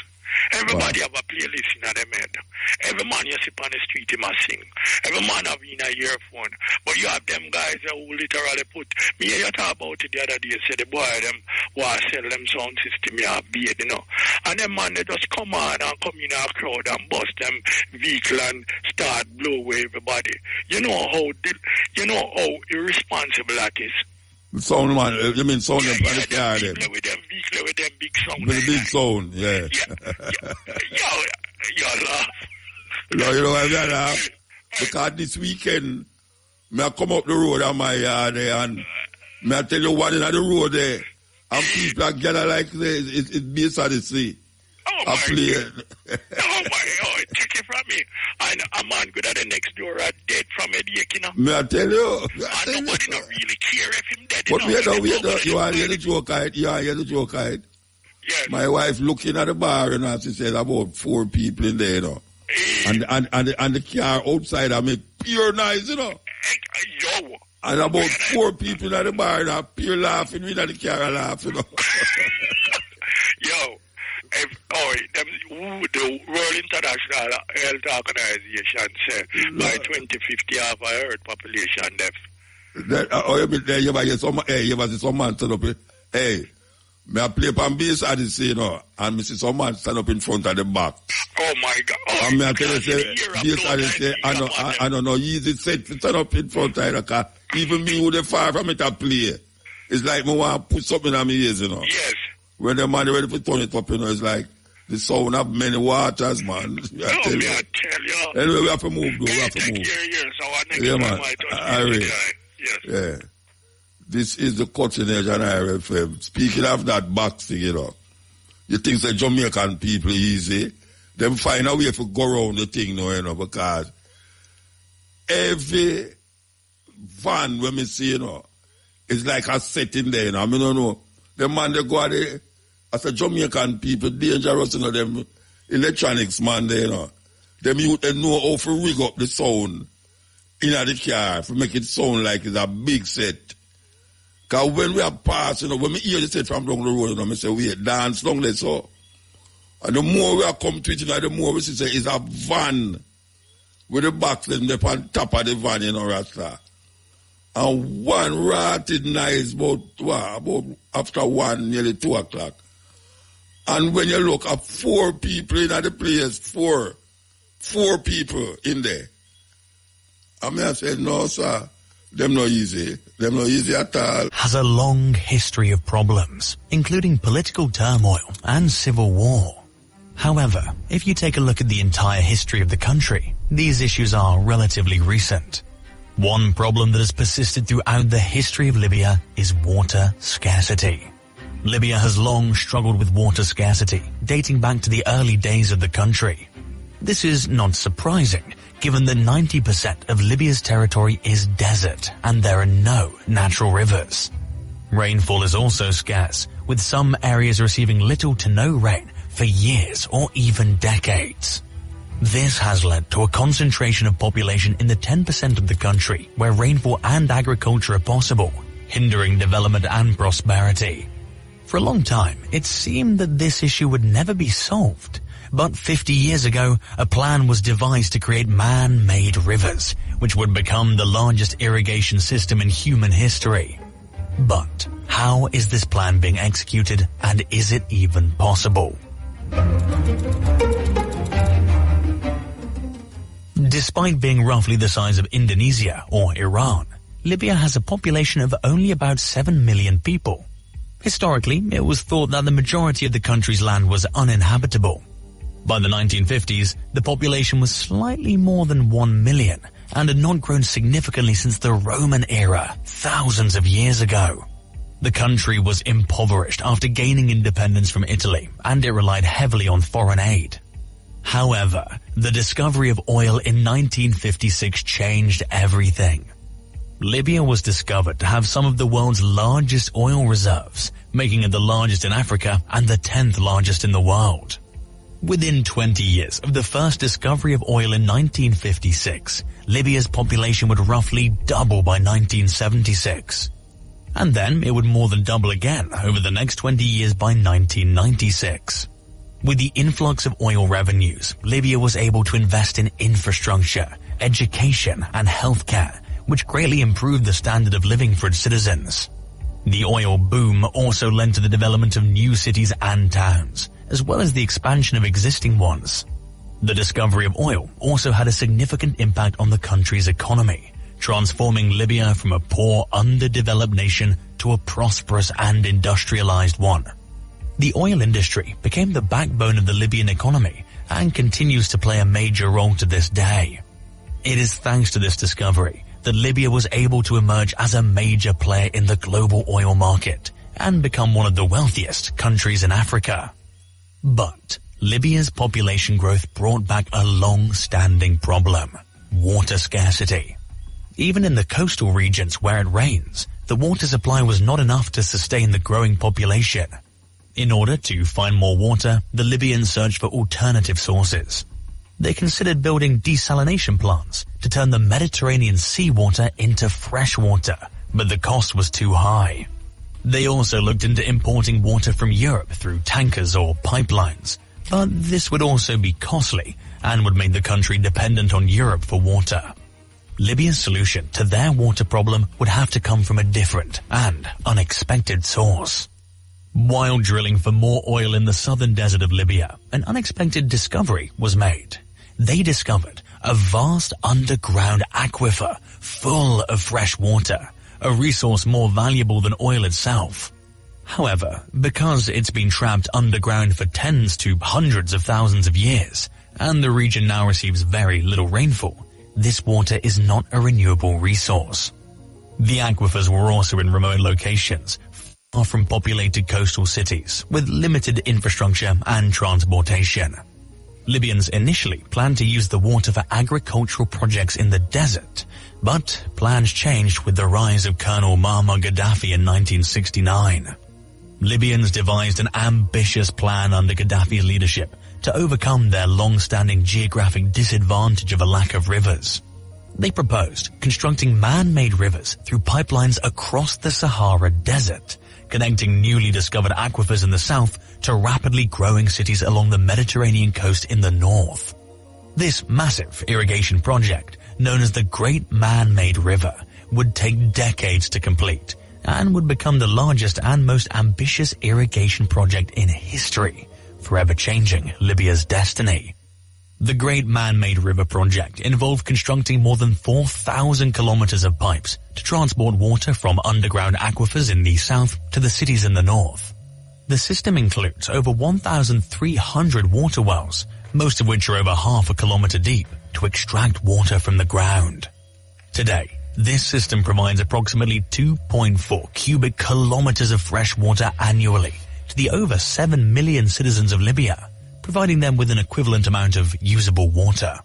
Everybody have a playlist in their head. Every man you sit on the street, he must sing. Every man have in a earphone. But you have them guys who literally put, me you talk about it the other day, say the boy them want to sell them sound system, you have beard, you know. And them man, they just come on and come in a crowd and bust them vehicle and start blow away everybody. You know how irresponsible that is. Sound man, you mean sound them on the car then? With them vehicle, with them big sound. With the big sound, yeah. You laugh. No, you know why I laugh? Because this weekend, I come up the road on my yard there and I tell you one in the road there, and people are gathered like this, it's based on the sea. Oh my, take it from me. And a man good at the next door are dead from a dick, you know. Me I tell you. And nobody don't really care if him dead, but you are here the joke, right? Yes. My wife looking at the bar, you know, she said about 4 people in there, you know. And the car outside, I mean, pure nice, you know. Yo. And about 4 people at the bar, you know, pure laughing, we at the car laughing, you know. Yo. the World International Health Organization said by 2050 have a earth population death. You mean there? You ever see some man stand up? Hey, me I play on bass at the scene, and me see some man stand up in front of the back. Oh my God! And me I tell you, bass at the say, I don't know, easy set to stand up in front of the car. Even me who the far from it I play. It's like me want to put something on my ears, Yes. When the man ready to turn it up, it's like the sound of many waters, man. I tell you. Anyway, we have to move, though. We have to move. Yeah, man. Yes. Yeah. This is the Cutting Edge on IRFM. Speaking of that boxing, you think the Jamaican people easy? Them find a way to go around the thing now, because every van when me see, it's like a setting there, I don't know. The man they go there, as a Jamaican people, dangerous, them electronics man there, Them youth, they know how to rig up the sound in the car to make it sound like it's a big set. Because when we are passing, when we hear the set from down the road, I say, we dance down there, so. And the more we are come to it, the more we see it's a van with the box on top of the van, Rasta. And one rotted night about after 1, nearly 2 o'clock. And when you look at 4 people in the place, 4 people in there. And I said, no, sir, them not easy. Them not easy at all. Has a long history of problems, including political turmoil and civil war. However, if you take a look at the entire history of the country, these issues are relatively recent. One problem that has persisted throughout the history of Libya is water scarcity. Libya has long struggled with water scarcity, dating back to the early days of the country. This is not surprising, given that 90% of Libya's territory is desert and there are no natural rivers. Rainfall is also scarce, with some areas receiving little to no rain for years or even decades. This has led to a concentration of population in the 10% of the country where rainfall and agriculture are possible, hindering development and prosperity. For a long time, it seemed that this issue would never be solved. But 50 years ago, a plan was devised to create man-made rivers, which would become the largest irrigation system in human history. But how is this plan being executed, and is it even possible? Despite being roughly the size of Indonesia or Iran, Libya has a population of only about 7 million people. Historically, it was thought that the majority of the country's land was uninhabitable. By the 1950s, the population was slightly more than 1 million and had not grown significantly since the Roman era, thousands of years ago. The country was impoverished after gaining independence from Italy, and it relied heavily on foreign aid. However, the discovery of oil in 1956 changed everything. Libya was discovered to have some of the world's largest oil reserves, making it the largest in Africa and the 10th largest in the world. Within 20 years of the first discovery of oil in 1956, Libya's population would roughly double by 1976. And then it would more than double again over the next 20 years by 1996. With the influx of oil revenues, Libya was able to invest in infrastructure, education, and healthcare, which greatly improved the standard of living for its citizens. The oil boom also led to the development of new cities and towns, as well as the expansion of existing ones. The discovery of oil also had a significant impact on the country's economy, transforming Libya from a poor, underdeveloped nation to a prosperous and industrialized one. The oil industry became the backbone of the Libyan economy and continues to play a major role to this day. It is thanks to this discovery that Libya was able to emerge as a major player in the global oil market and become one of the wealthiest countries in Africa. But Libya's population growth brought back a long-standing problem: water scarcity. Even in the coastal regions where it rains, the water supply was not enough to sustain the growing population. In order to find more water, the Libyans searched for alternative sources. They considered building desalination plants to turn the Mediterranean seawater into fresh water, but the cost was too high. They also looked into importing water from Europe through tankers or pipelines, But this would also be costly and would make the country dependent on Europe for water. Libya's solution to their water problem would have to come from a different and unexpected source. While drilling for more oil in the southern desert of Libya, an unexpected discovery was made. They discovered a vast underground aquifer full of fresh water, a resource more valuable than oil itself. However, because it's been trapped underground for tens to hundreds of thousands of years, and the region now receives very little rainfall, this water is not a renewable resource. The aquifers were also in remote locations, far from populated coastal cities, with limited infrastructure and transportation. Libyans initially planned to use the water for agricultural projects in the desert, but plans changed with the rise of Colonel Muammar Gaddafi in 1969. Libyans devised an ambitious plan under Gaddafi's leadership to overcome their long-standing geographic disadvantage of a lack of rivers. They proposed constructing man-made rivers through pipelines across the Sahara Desert, connecting newly discovered aquifers in the south to rapidly growing cities along the Mediterranean coast in the north. This massive irrigation project, known as the Great Man-Made River, would take decades to complete and would become the largest and most ambitious irrigation project in history, forever changing Libya's destiny. The Great Man-Made River project involved constructing more than 4,000 kilometers of pipes to transport water from underground aquifers in the south to the cities in the north. The system includes over 1,300 water wells, most of which are over half a kilometer deep, to extract water from the ground. Today, this system provides approximately 2.4 cubic kilometers of fresh water annually to the over 7 million citizens of Libya, providing them with an equivalent amount of usable water.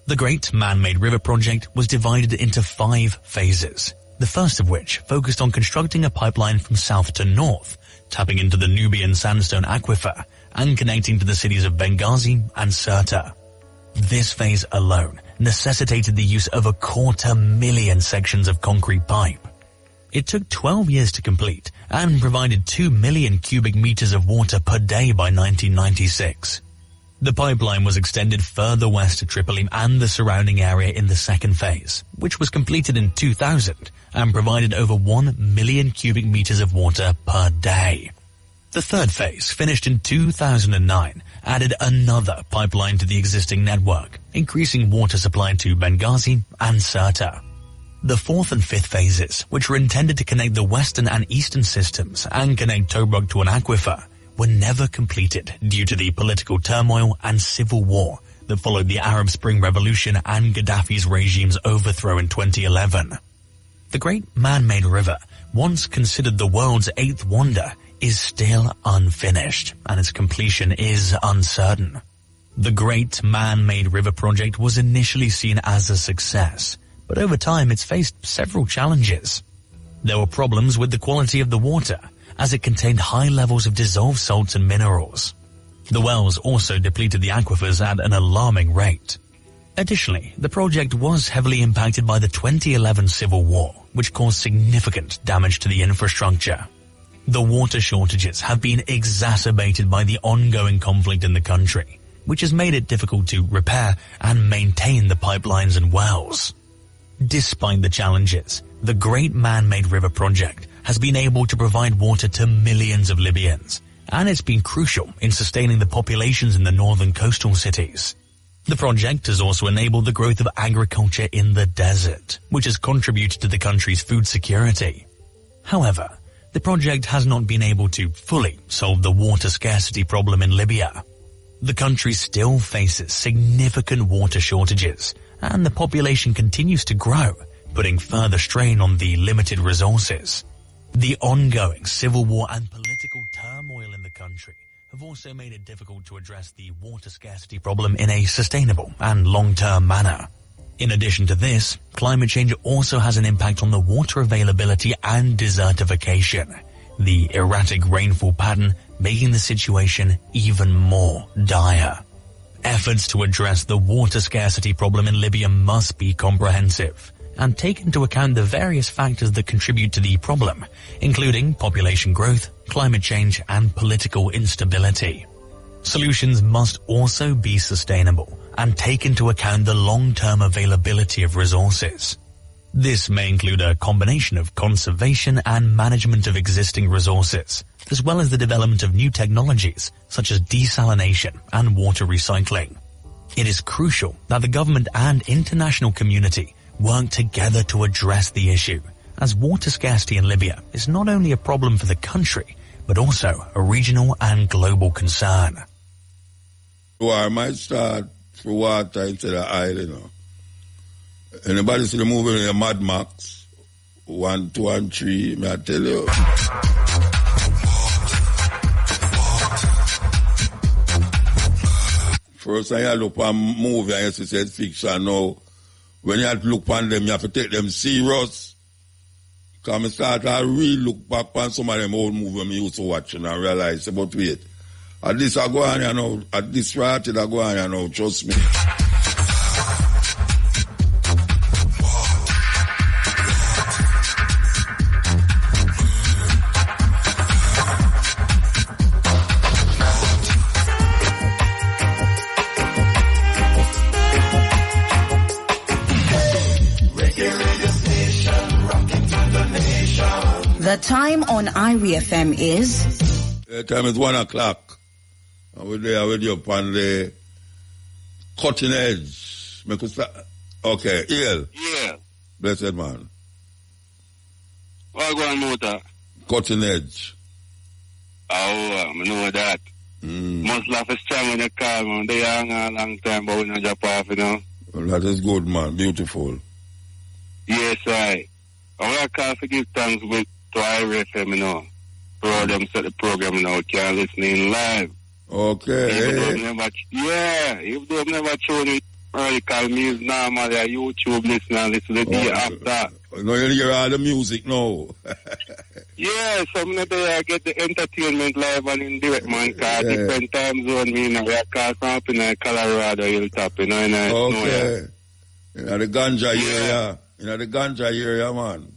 The Great Man-Made River project was divided into 5 phases, the first of which focused on constructing a pipeline from south to north, tapping into the Nubian sandstone aquifer and connecting to the cities of Benghazi and Sirte. This phase alone necessitated the use of 250,000 sections of concrete pipe. It took 12 years to complete and provided 2 million cubic meters of water per day by 1996. The pipeline was extended further west to Tripoli and the surrounding area in the second phase, which was completed in 2000 and provided over 1 million cubic meters of water per day. The third phase, finished in 2009, added another pipeline to the existing network, increasing water supply to Benghazi and Sirte. The fourth and fifth phases, which were intended to connect the western and eastern systems and connect Tobruk to an aquifer, were never completed due to the political turmoil and civil war that followed the Arab Spring Revolution and Gaddafi's regime's overthrow in 2011. The Great Man-Made River, once considered the world's 8th wonder, is still unfinished, and its completion is uncertain. The Great Man-Made River project was initially seen as a success, but over time it's faced several challenges. There were problems with the quality of the water, as it contained high levels of dissolved salts and minerals. The wells also depleted the aquifers at an alarming rate. Additionally, the project was heavily impacted by the 2011 civil war, which caused significant damage to the infrastructure. The water shortages have been exacerbated by the ongoing conflict in the country, which has made it difficult to repair and maintain the pipelines and wells. Despite the challenges, the Great Man-Made River project has been able to provide water to millions of Libyans, and it's been crucial in sustaining the populations in the northern coastal cities. The project has also enabled the growth of agriculture in the desert, which has contributed to the country's food security. However, the project has not been able to fully solve the water scarcity problem in Libya. The country still faces significant water shortages, and the population continues to grow, putting further strain on the limited resources. The ongoing civil war and political turmoil in the country have also made it difficult to address the water scarcity problem in a sustainable and long-term manner. In addition to this, climate change also has an impact on the water availability and desertification, the erratic rainfall pattern making the situation even more dire. Efforts to address the water scarcity problem in Libya must be comprehensive and take into account the various factors that contribute to the problem, including population growth, climate change, and political instability. Solutions must also be sustainable and take into account the long-term availability of resources. This may include a combination of conservation and management of existing resources, as well as the development of new technologies such as desalination and water recycling. It is crucial that the government and international community work together to address the issue, as water scarcity in Libya is not only a problem for the country, but also a regional and global concern. War might start for water instead of oil, you know. Anybody see the movie Mad Max 1, 2, and 3? May I tell you? First, I look at a movie, I used to say fiction. Now, when you have to look on them, you have to take them serious. Because I start to really look back on some of them old movies I used to watch and I realize, but wait, at this I go on, you know, at this right, I go on, you know, trust me. The time on IRI FM is... The time is 1 o'clock. And we're there already up on the cutting edge. Okay, Ian. Yeah. Blessed man. What going on, Muta? Cutting edge. Oh, I know that. Must laugh is strong when they call, man. They hang a long time, but we don't jump off, you know. Well, that is good, man. Beautiful. Yes, I want to call for give thanks to IRI FM, you know. For them set the program, you know, can't listen in live. Okay. If they've never shown it early, because me is normally a YouTube listener and listen to the day after. No, you hear all the music now. Yeah, so I'm get the entertainment live and in direct, man, because different time zone, me, you know, we are called from up in Colorado, Hilltop, you know, and I know, okay. You know, the ganja area. You know, the ganja area, man.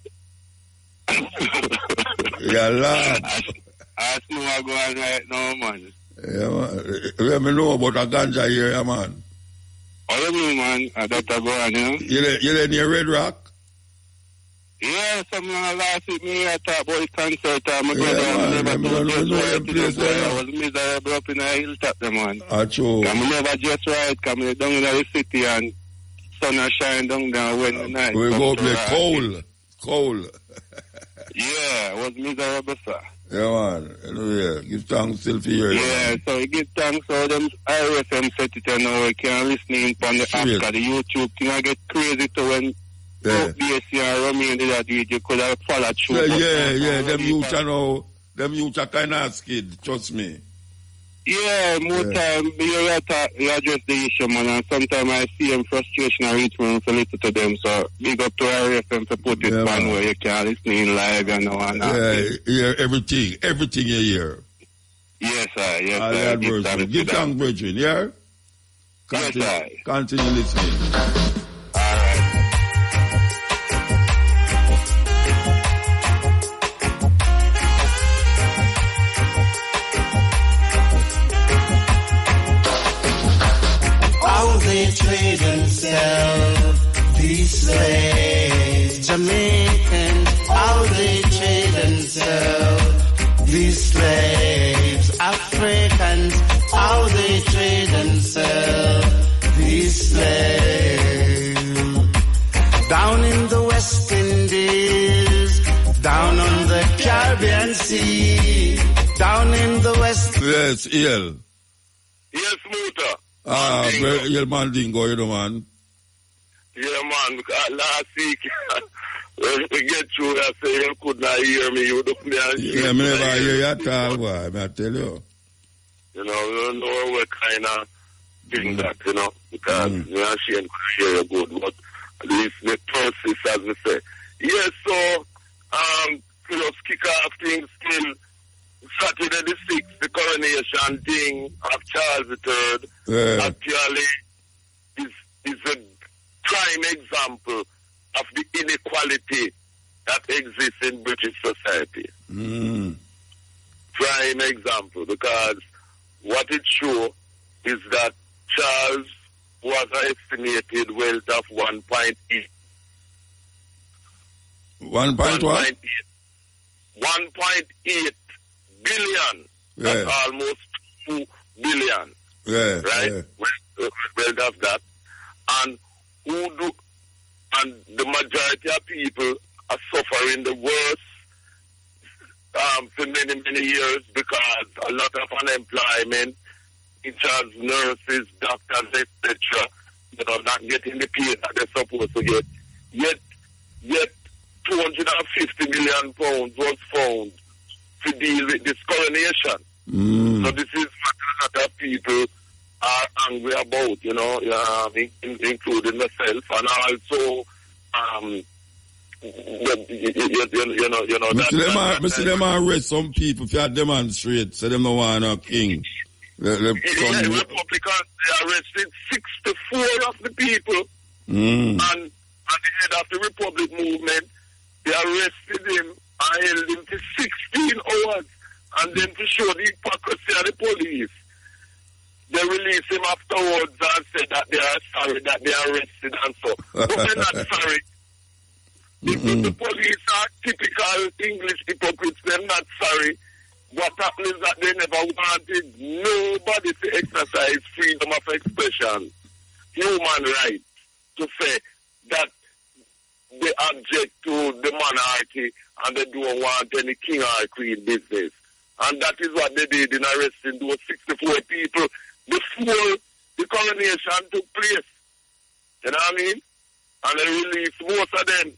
Yeah, lad. I know I go on right now, man. Yeah, man. Let me know about a ganja area, man. Oh, you mean, man? That I go on, you know? You near Red Rock? Yeah, something last week, me, I talk about the concert. I was miserable up in a Hilltop, man. True. I never just right, come down in the city and sun and shine down there when the night. We go play cold. Yeah, it was miserable, sir. Yeah, man. Anyway, give thanks still for you. Yeah, so we give thanks for them IRFM set it and now we can listen in on the after the YouTube thing. I get crazy to when BSC and Romy did that video, you could have followed through. Yeah, them youth are kind of skid, trust me. Yeah, more time, you address the issue, man, and sometimes I see them frustration and reach me to listen to them, so big up to RFM to put it on where you can listen in live and all that. Yeah, everything you hear. Yes, sir, yes, sir. Give thanks, brethren, yeah? Continue listening. They trade and sell these slaves, Jamaicans, how they trade and sell these slaves, Africans, how they trade and sell these slaves. Down in the West Indies, down on the Caribbean Sea, down in the West. Yes, El. Yes, Muta. Your Mandingo, you know, man. Yeah, man, because last week, when we get through, I say you could not hear me, you don't me. Yeah, I never hear you at all, boy, I tell you. You know, we don't know what kind of thing that, you know, because we are ashamed to hear you good, but at least the process, as we say. Yes, so, let's kick off things till Saturday the 6th, the coronation thing of Charles III, actually is a prime example of the inequality that exists in British society. Prime example, because what it shows is that Charles was an estimated wealth of 1.8. 1.8 billion. That's almost 2 billion. Right? Yeah. Wealth of that. And the majority of people are suffering the worst for many, many years because a lot of unemployment, teachers, nurses, doctors, etc., not getting the pay that they're supposed to get. Yet 250 million pounds was found to deal with this coronation. So this is what a lot of people are angry about, including myself, and also, them arrest some people if you demonstrate, so them no want a king. Republicans, they arrested 64 of the people, and at the head of the Republic movement, they arrested him and held him for 16 hours, and then to show the hypocrisy of the police, they released him afterwards and said that they are sorry that they arrested and so. But they're not sorry. The police are typical English hypocrites. They're not sorry. What happened is that they never wanted nobody to exercise freedom of expression, human rights, to say that they object to the monarchy and they don't want any king or queen business. And that is what they did in arresting those 64 people before the coronation took place. You know what I mean? And they released most of them.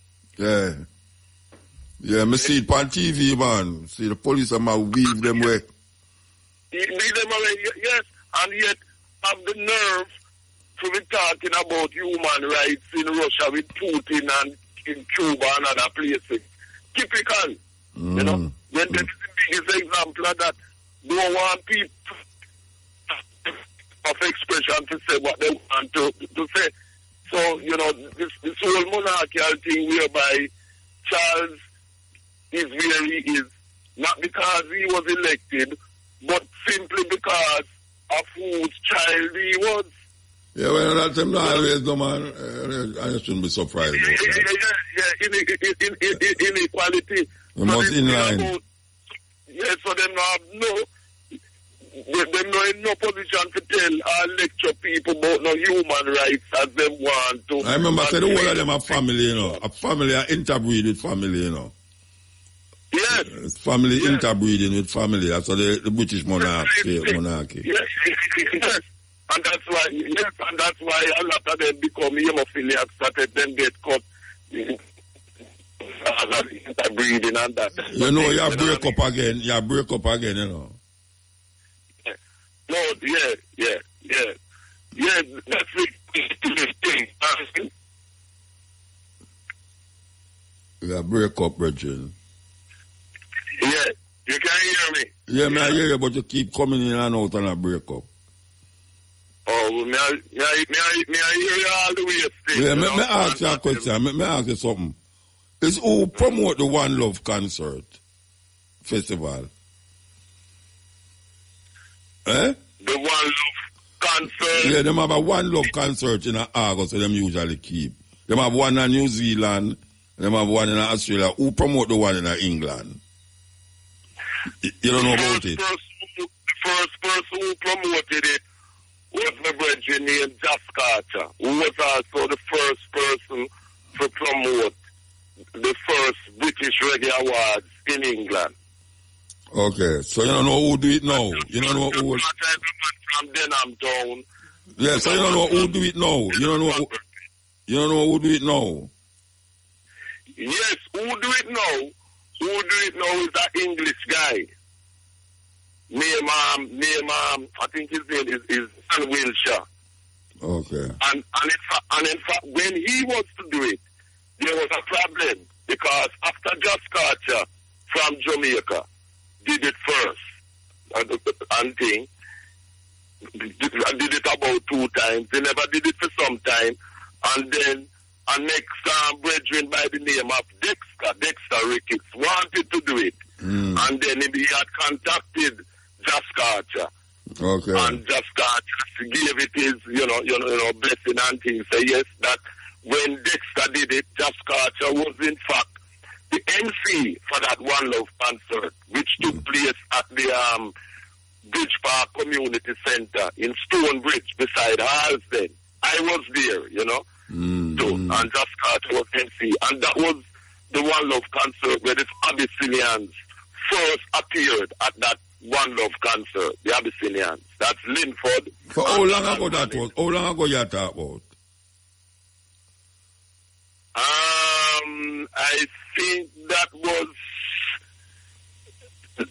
Yeah, me see it on TV, man. See the police are weave them away. Weave them away, yes. And yet have the nerve to be talking about human rights in Russia with Putin and in Cuba and other places. Typical. You know? When there is the biggest example of that, don't want people of expression to say what they want to say. So, this whole monarchical thing whereby Charles is where he is, not because he was elected, but simply because of whose child he was. Yeah, well, that's him always, no, man. I shouldn't be surprised. Inequality. Most in line. So them they're not in no position to tell or lecture people about no human rights as them want to. I remember I said the whole of them are family, A family are interbreed with family, Yes. It's family interbreeding with family. That's what the British monarchy. Yes. And that's why a lot of them become hemophiliacs that then get caught interbreeding and that. You break up again, No, yeah, that's the thing. Yeah, break up, Bridget. Yeah, you can hear me. Yeah, I hear you, but you keep coming in and out and I break up. Oh, may I hear you all the way still? Yeah, me ask you a question. Me ask you something. Is who promote the One Love concert festival? The One Love concert? Yeah, them have a One Love concert in August, so them usually keep. Them have one in New Zealand, them have one in Australia. Who promote the one in England? You don't know about it? The first person who promoted it was my brother named Josh Carter, who was also the first person to promote the first British Reggae Awards in England. Okay, so you don't know who do it now? You don't know who... From Denham Town. Yeah, so you don't know who do it now? You don't know who do it now? Yes, who do it now? Who do it now is that English guy. Name, I think his name is Dan Wilshire. Okay. And in fact, when he was to do it, there was a problem because after Josh Carter from Jamaica did it first, and did it about 2 times. They never did it for some time, and then a next brethren by the name of Dexter Ricketts wanted to do it, and then he had contacted Josh Carter, Okay. And just God just gave it his, blessing and things. Say yes, that when Dexter did it, Just Carter was in fact the MC for that One Love concert, which took place at the Bridge Park Community Center in Stonebridge beside Harlesden. I was there, too, and Just Carter was MC. And that was the One Love concert where the Abyssinians first appeared at that One Love concert, the Abyssinians. That's Linford. For how long ago that was? How long ago you talk about? I think that was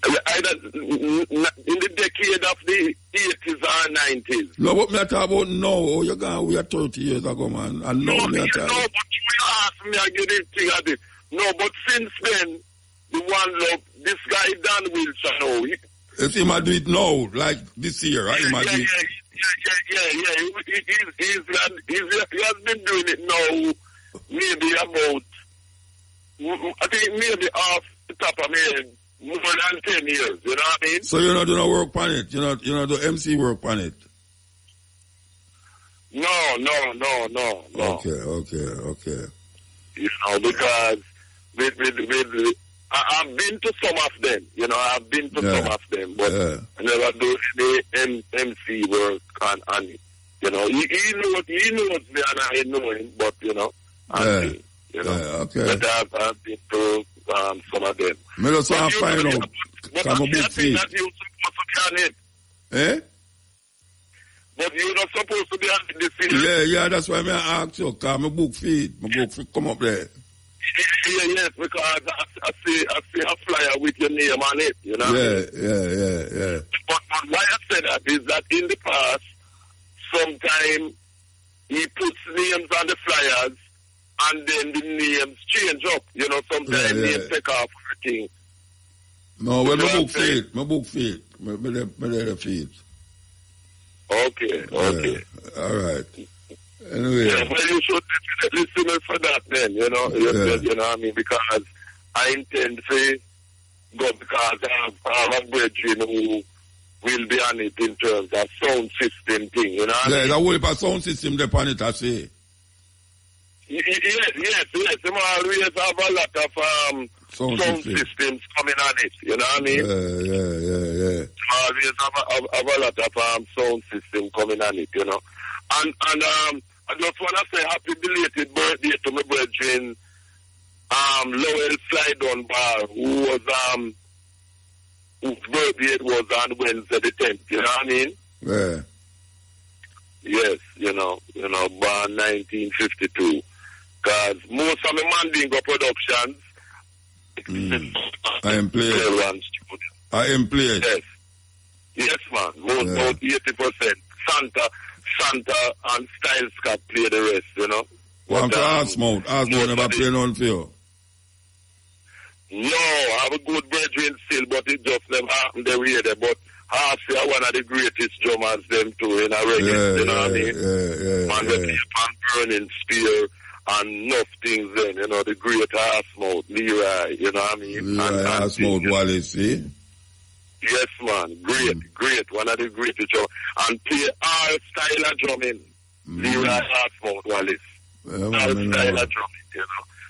either in the decade of the 80s or 90s. No, but me talk about now. Oh, you gone, we are 30 years ago, man. And now me talk. No, but you asked me, I get it thing I did. No, but since then, the One Love, this guy Dan Wilson, no. If he might do it now, like this year, right? He has been doing it now, maybe about, I think maybe off the top of my head, more than 10 years, you know what I mean? So you're not doing no work on it? You're not do MC work on it? No. Okay. Because I've been to some of them, I've been to some of them, but I never do any MC work on it. He knows me and I know him, but, okay. But I've been to some of them. Me just want to find out. But I think that you're supposed to be on it. Eh? But you're not supposed to be on it this year. Yeah, that's why I ask you, because my book feed come up there. Yes, because I see a flyer with your name on it, Yeah. But why I said that is that in the past, sometimes he puts names on the flyers and then the names change up, sometimes names take off everything. No, well, my book feed. My feed. Okay. All right. Anyway. Yeah, well, you should listen for that then, you know what I mean, because I intend to go because I have a brethren who will be on it in terms of sound system thing, you know what I mean? Yeah, the whole sound system there on it, I say. Yes. They always have a lot of sound systems coming on it, you know what I mean? Yeah. They always have a lot of sound system coming on it, And I just want to say happy belated birthday to my brethren, Lowell Slydon Bar, whose birthday was on Wednesday the 10th, you know what I mean? Yeah. Yes, born 1952. Because most of my Mandingo productions, I am playing. I am playing. Yes, man. About 80%. Santa and Style Scott play the rest, Well, Asmouth never play none for you. No, I have a good brethren still, but it just never happened every year. But Halsey are one of the greatest drummers, them too, in a reggae, you know what I mean? Man, they play Pan Burning Spear and enough things then, the great Asmouth, Leroy, you know what I mean? Asmouth Wallace, eh? Yes, man. Great. One of the greatest drummers. And play all style of drumming. Leroy Asmouth Wallace. All style of drumming,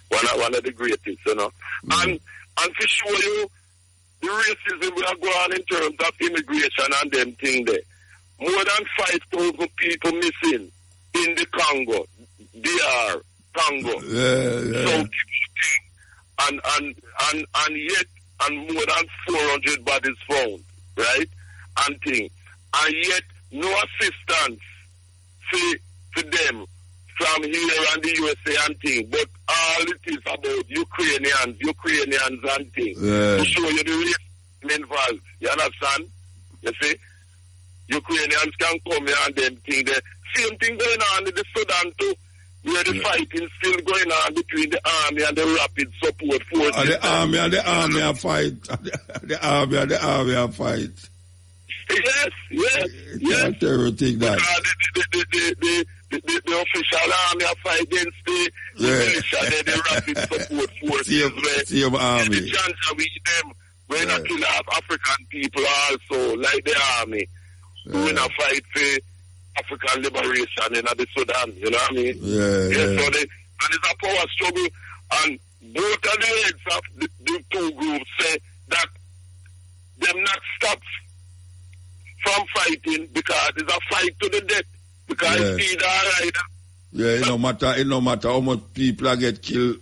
One of the greatest, And to show you the racism we are going on in terms of immigration and them thing there. More than 5,000 people missing in the Congo. DR, Congo. South thing. And yet, and more than 400 bodies found, right? And yet, no assistance for them from here and the USA and thing. But all it is about Ukrainians and thing. To show you the racism involved. You understand? You see? Ukrainians can come here and them thing there. Same thing going on in the Sudan too. Where the fighting still going on between the army and the rapid support forces. And the army are fight. The army are fight. Yes. Can't everything that. The official army are fight against the militia, the rapid support forces. Same army. The chance with them, we're not kill African people also, like the army. doing a fight for African liberation in the Sudan, you know what I mean? Yeah. So and it's a power struggle, and both of the heads of the two groups say that them not stop from fighting because it's a fight to the death. Because it's either right. Yeah, it no matter how much people get killed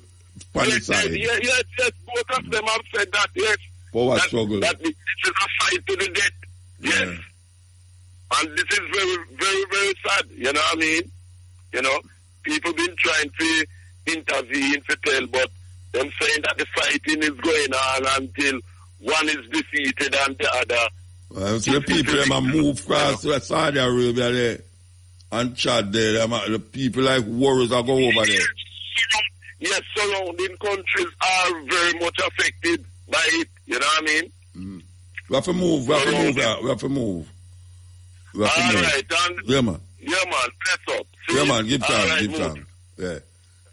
on the side. Yes, both of them have said that, yes. Power struggle. That this is a fight to the death. Yes. Yeah. And this is very, very, very sad. You know what I mean? You know, people been trying to intervene, to tell, but them saying that the fighting is going on until one is defeated and the other. So the people them move across to Saudi Arabia there and Chad there. The people like warriors are go over there. Yes, surrounding countries are very much affected by it. You know what I mean? We have to move. All right, and yeah, man. Press up. See? Yeah, man. Give time. Right, Yeah.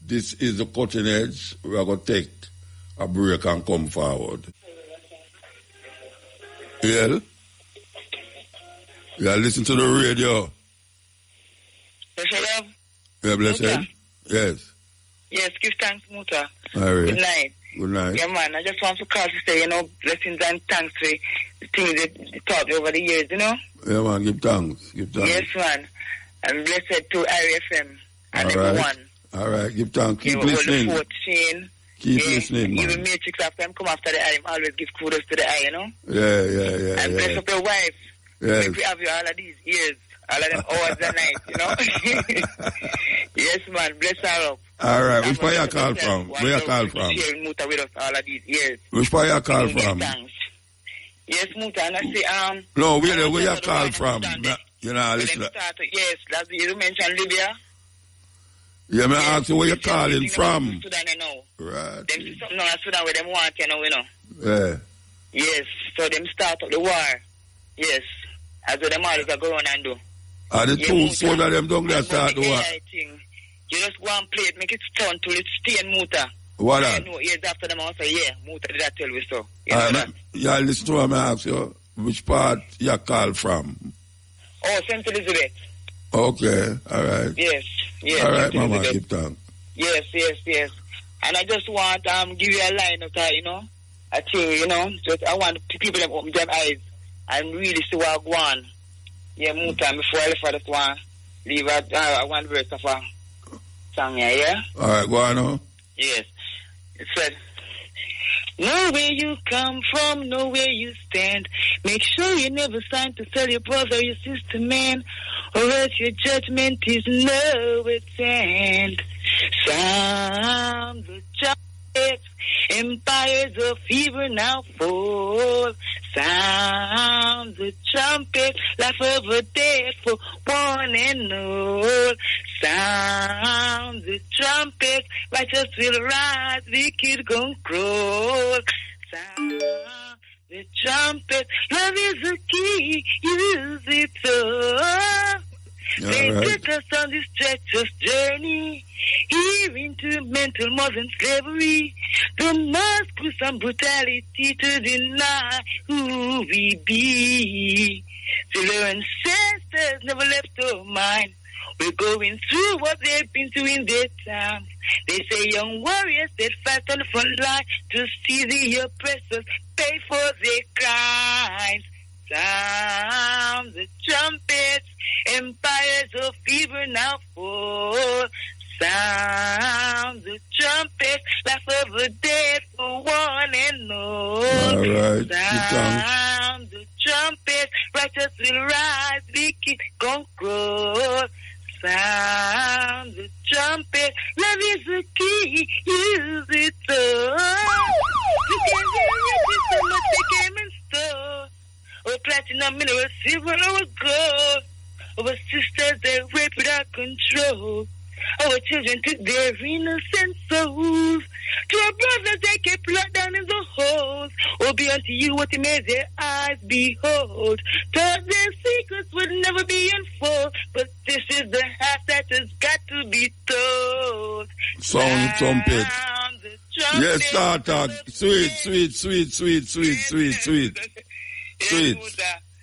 This is the cutting edge. We are going to take a break and come forward. Yeah. Yeah, listen to the radio. Hello? Yeah, blessed. Muta. Yes. Yes, give thanks, Muta. All right. Good night. Good night. Yeah, man, I just want to call to say, blessings and thanks for the things that you taught over the years, Yeah, man, give thanks. Yes, man. And blessed to IRFM and everyone. All right, give thanks. Keep listening. Keep listening, man. Even Matrix after him come after the eye, always give kudos to the eye, Yeah. And bless up your wife. Yes. Make we have you all of these years, all of them hours and nights, Yes, man, bless her up. All right, which part you call from? Where you call from? Sharing Muta with us all of these years. Which part you call from? Yes, Muta, and I say, No, where you call from? Listen. Yes, that's you mentioned Libya. Yeah, I ask you where you calling from. Sudan, Right. Them see something on Sudan where them want, you know. Yeah. Yes, so them start up the war. Yes, as what them always go on and do. The two soldiers of them don't get start the war. You just go and play it, make it turn till it stay in Muta. What that? Years after them, I say, Muta did I tell you so. Yeah, listen to what I ask you. Which part you call from? Oh, St. Elizabeth. Okay, all right. Yes. All right, Mama, keep talking. Yes. And I just want give you a line of that, I think, just I want people to open their eyes and really see what go on. Yeah, Muta, before I left for this one, leave one verse of a song here, yeah? All right, go on now. Yes. It said, know where you come from, know where you stand. Make sure you never sign to sell your brother or your sister, man, or else your judgment is no its end. Sound the trumpets, empires of fever now fall. Sound the trumpet, life of a dead for one and all. Sound the trumpet, righteous will rise, wicked gon' crawl. Sound the trumpet, love is the key, use it so. They took us on this treacherous journey, here into mental modern slavery. The must put some brutality to deny who we be. Till our ancestors never left our mind. We're going through what they've been through in their times. They say young warriors that fight on the front line to see the oppressors pay for their crimes. Sound the trumpets, empires of fever now fall. Sound the trumpet, life of the dead for one and all. All right. Sound the trumpet, righteous will rise, wicked gon' grow. Sound the trumpet, love is the key, use it so. Because so much they came in store. Oh, platinum, mineral, silver, or gold. Our sisters, they rape without control. Our children took their innocent souls. To our brothers, they kept locked down in the holes. Oh, be unto you what they made their eyes behold. Thought their secrets would never be unfold. But this is the half that has got to be told. Sound trumpet. Yes, start. Sweet.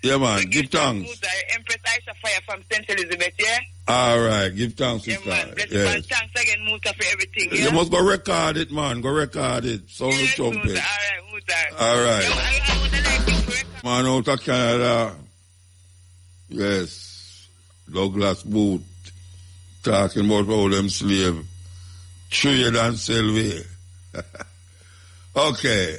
Yeah, man. Give thanks. Empress Aisha Fire from St. Elizabeth, yeah? All right. Give thanks, sister. Man. Bless yes. man. Thanks again, Muta, for everything, yeah? You must go record it, man. Go record it. Sound the trumpet. Muta. All right, Muta. All right. I would like you to record. Man out of Canada. Yes. Douglas Booth. Talking about all them slave. Trade and sell way. Okay.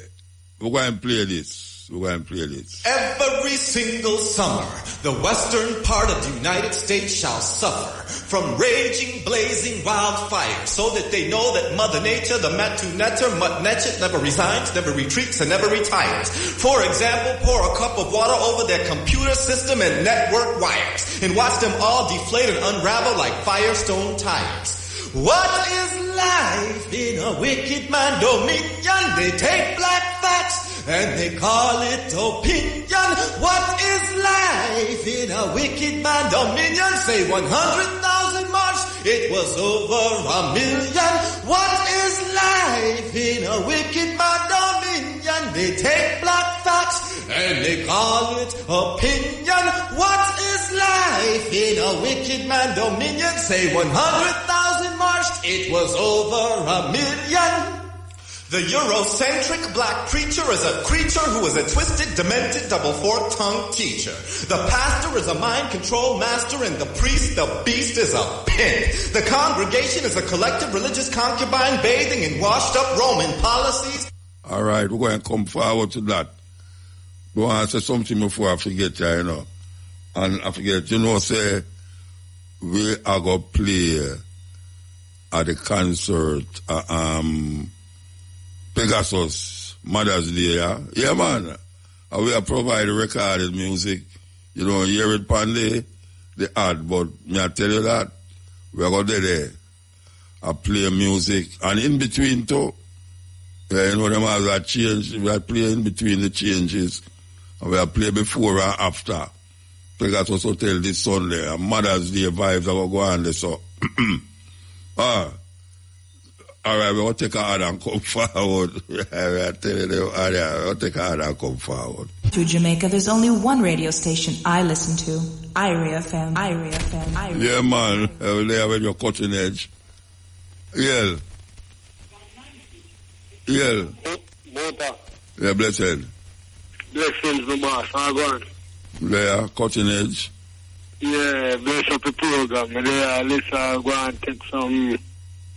We're going to play this. Every single summer, the western part of the United States shall suffer from raging, blazing wildfires, so that they know that Mother Nature, the Matunetter, Mutnetchet, never resigns, never retreats, and never retires. For example, pour a cup of water over their computer system and network wires, and watch them all deflate and unravel like Firestone tires. What is life in a wicked man dominion? They take black facts and they call it opinion. What is life in a wicked man dominion? Say 100,000 march, it was over 1 million. What is life in a wicked man dominion? They take black facts and they call it opinion. What is life in a wicked man dominion? Say 100,000 marched, it was over 1 million. The Eurocentric black preacher is a creature who is a twisted, demented, double-forked-tongued teacher. The pastor is a mind control master, and the priest, the beast, is a pimp. The congregation is a collective religious concubine bathing in washed-up Roman policies. All right, we're going to come forward to that. We want to say something before I forget, you know. And I forget, say, we are going to play at the concert, Pegasus, Mother's Day, yeah? Yeah, man. And we are providing recorded music. You don't hear it on the ad, but me I tell you that, we are going to do there. I play music. And in between, too, you know, them has a change. We are playing between the changes. And we are playing before and after. Pegasus Hotel this Sunday. And Mother's Day vibes are going to go on there, so. All right, we're going to take a hand and come forward. We're telling you, we're going to take a hand and come forward. To Jamaica, there's only one radio station I listen to. IRIA FM. IRIA FM. IRIA. Yeah, man. There when you're cutting edge. Yeah. Yeah. Yeah, blessed. Blessings, my boss. How going? Yeah, cutting edge. Yeah, bless up the program. Let's go and take some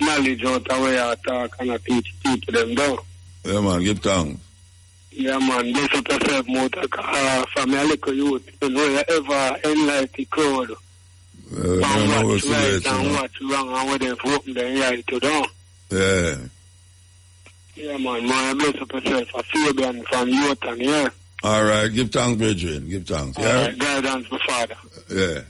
knowledge out of where I talk and I teach people them down. Yeah, man, give thanks. Yeah, man, bless up yourself, Mota. From your little youth, you know, you ever enlighten the crowd. And what's right and what's wrong and what they've opened their right to do. Yeah. Yeah, man, bless up yourself. A Fabian from Newton, yeah. All right, give thanks, brethren. Give thanks. Yeah. All right, guidance, my father. Yeah.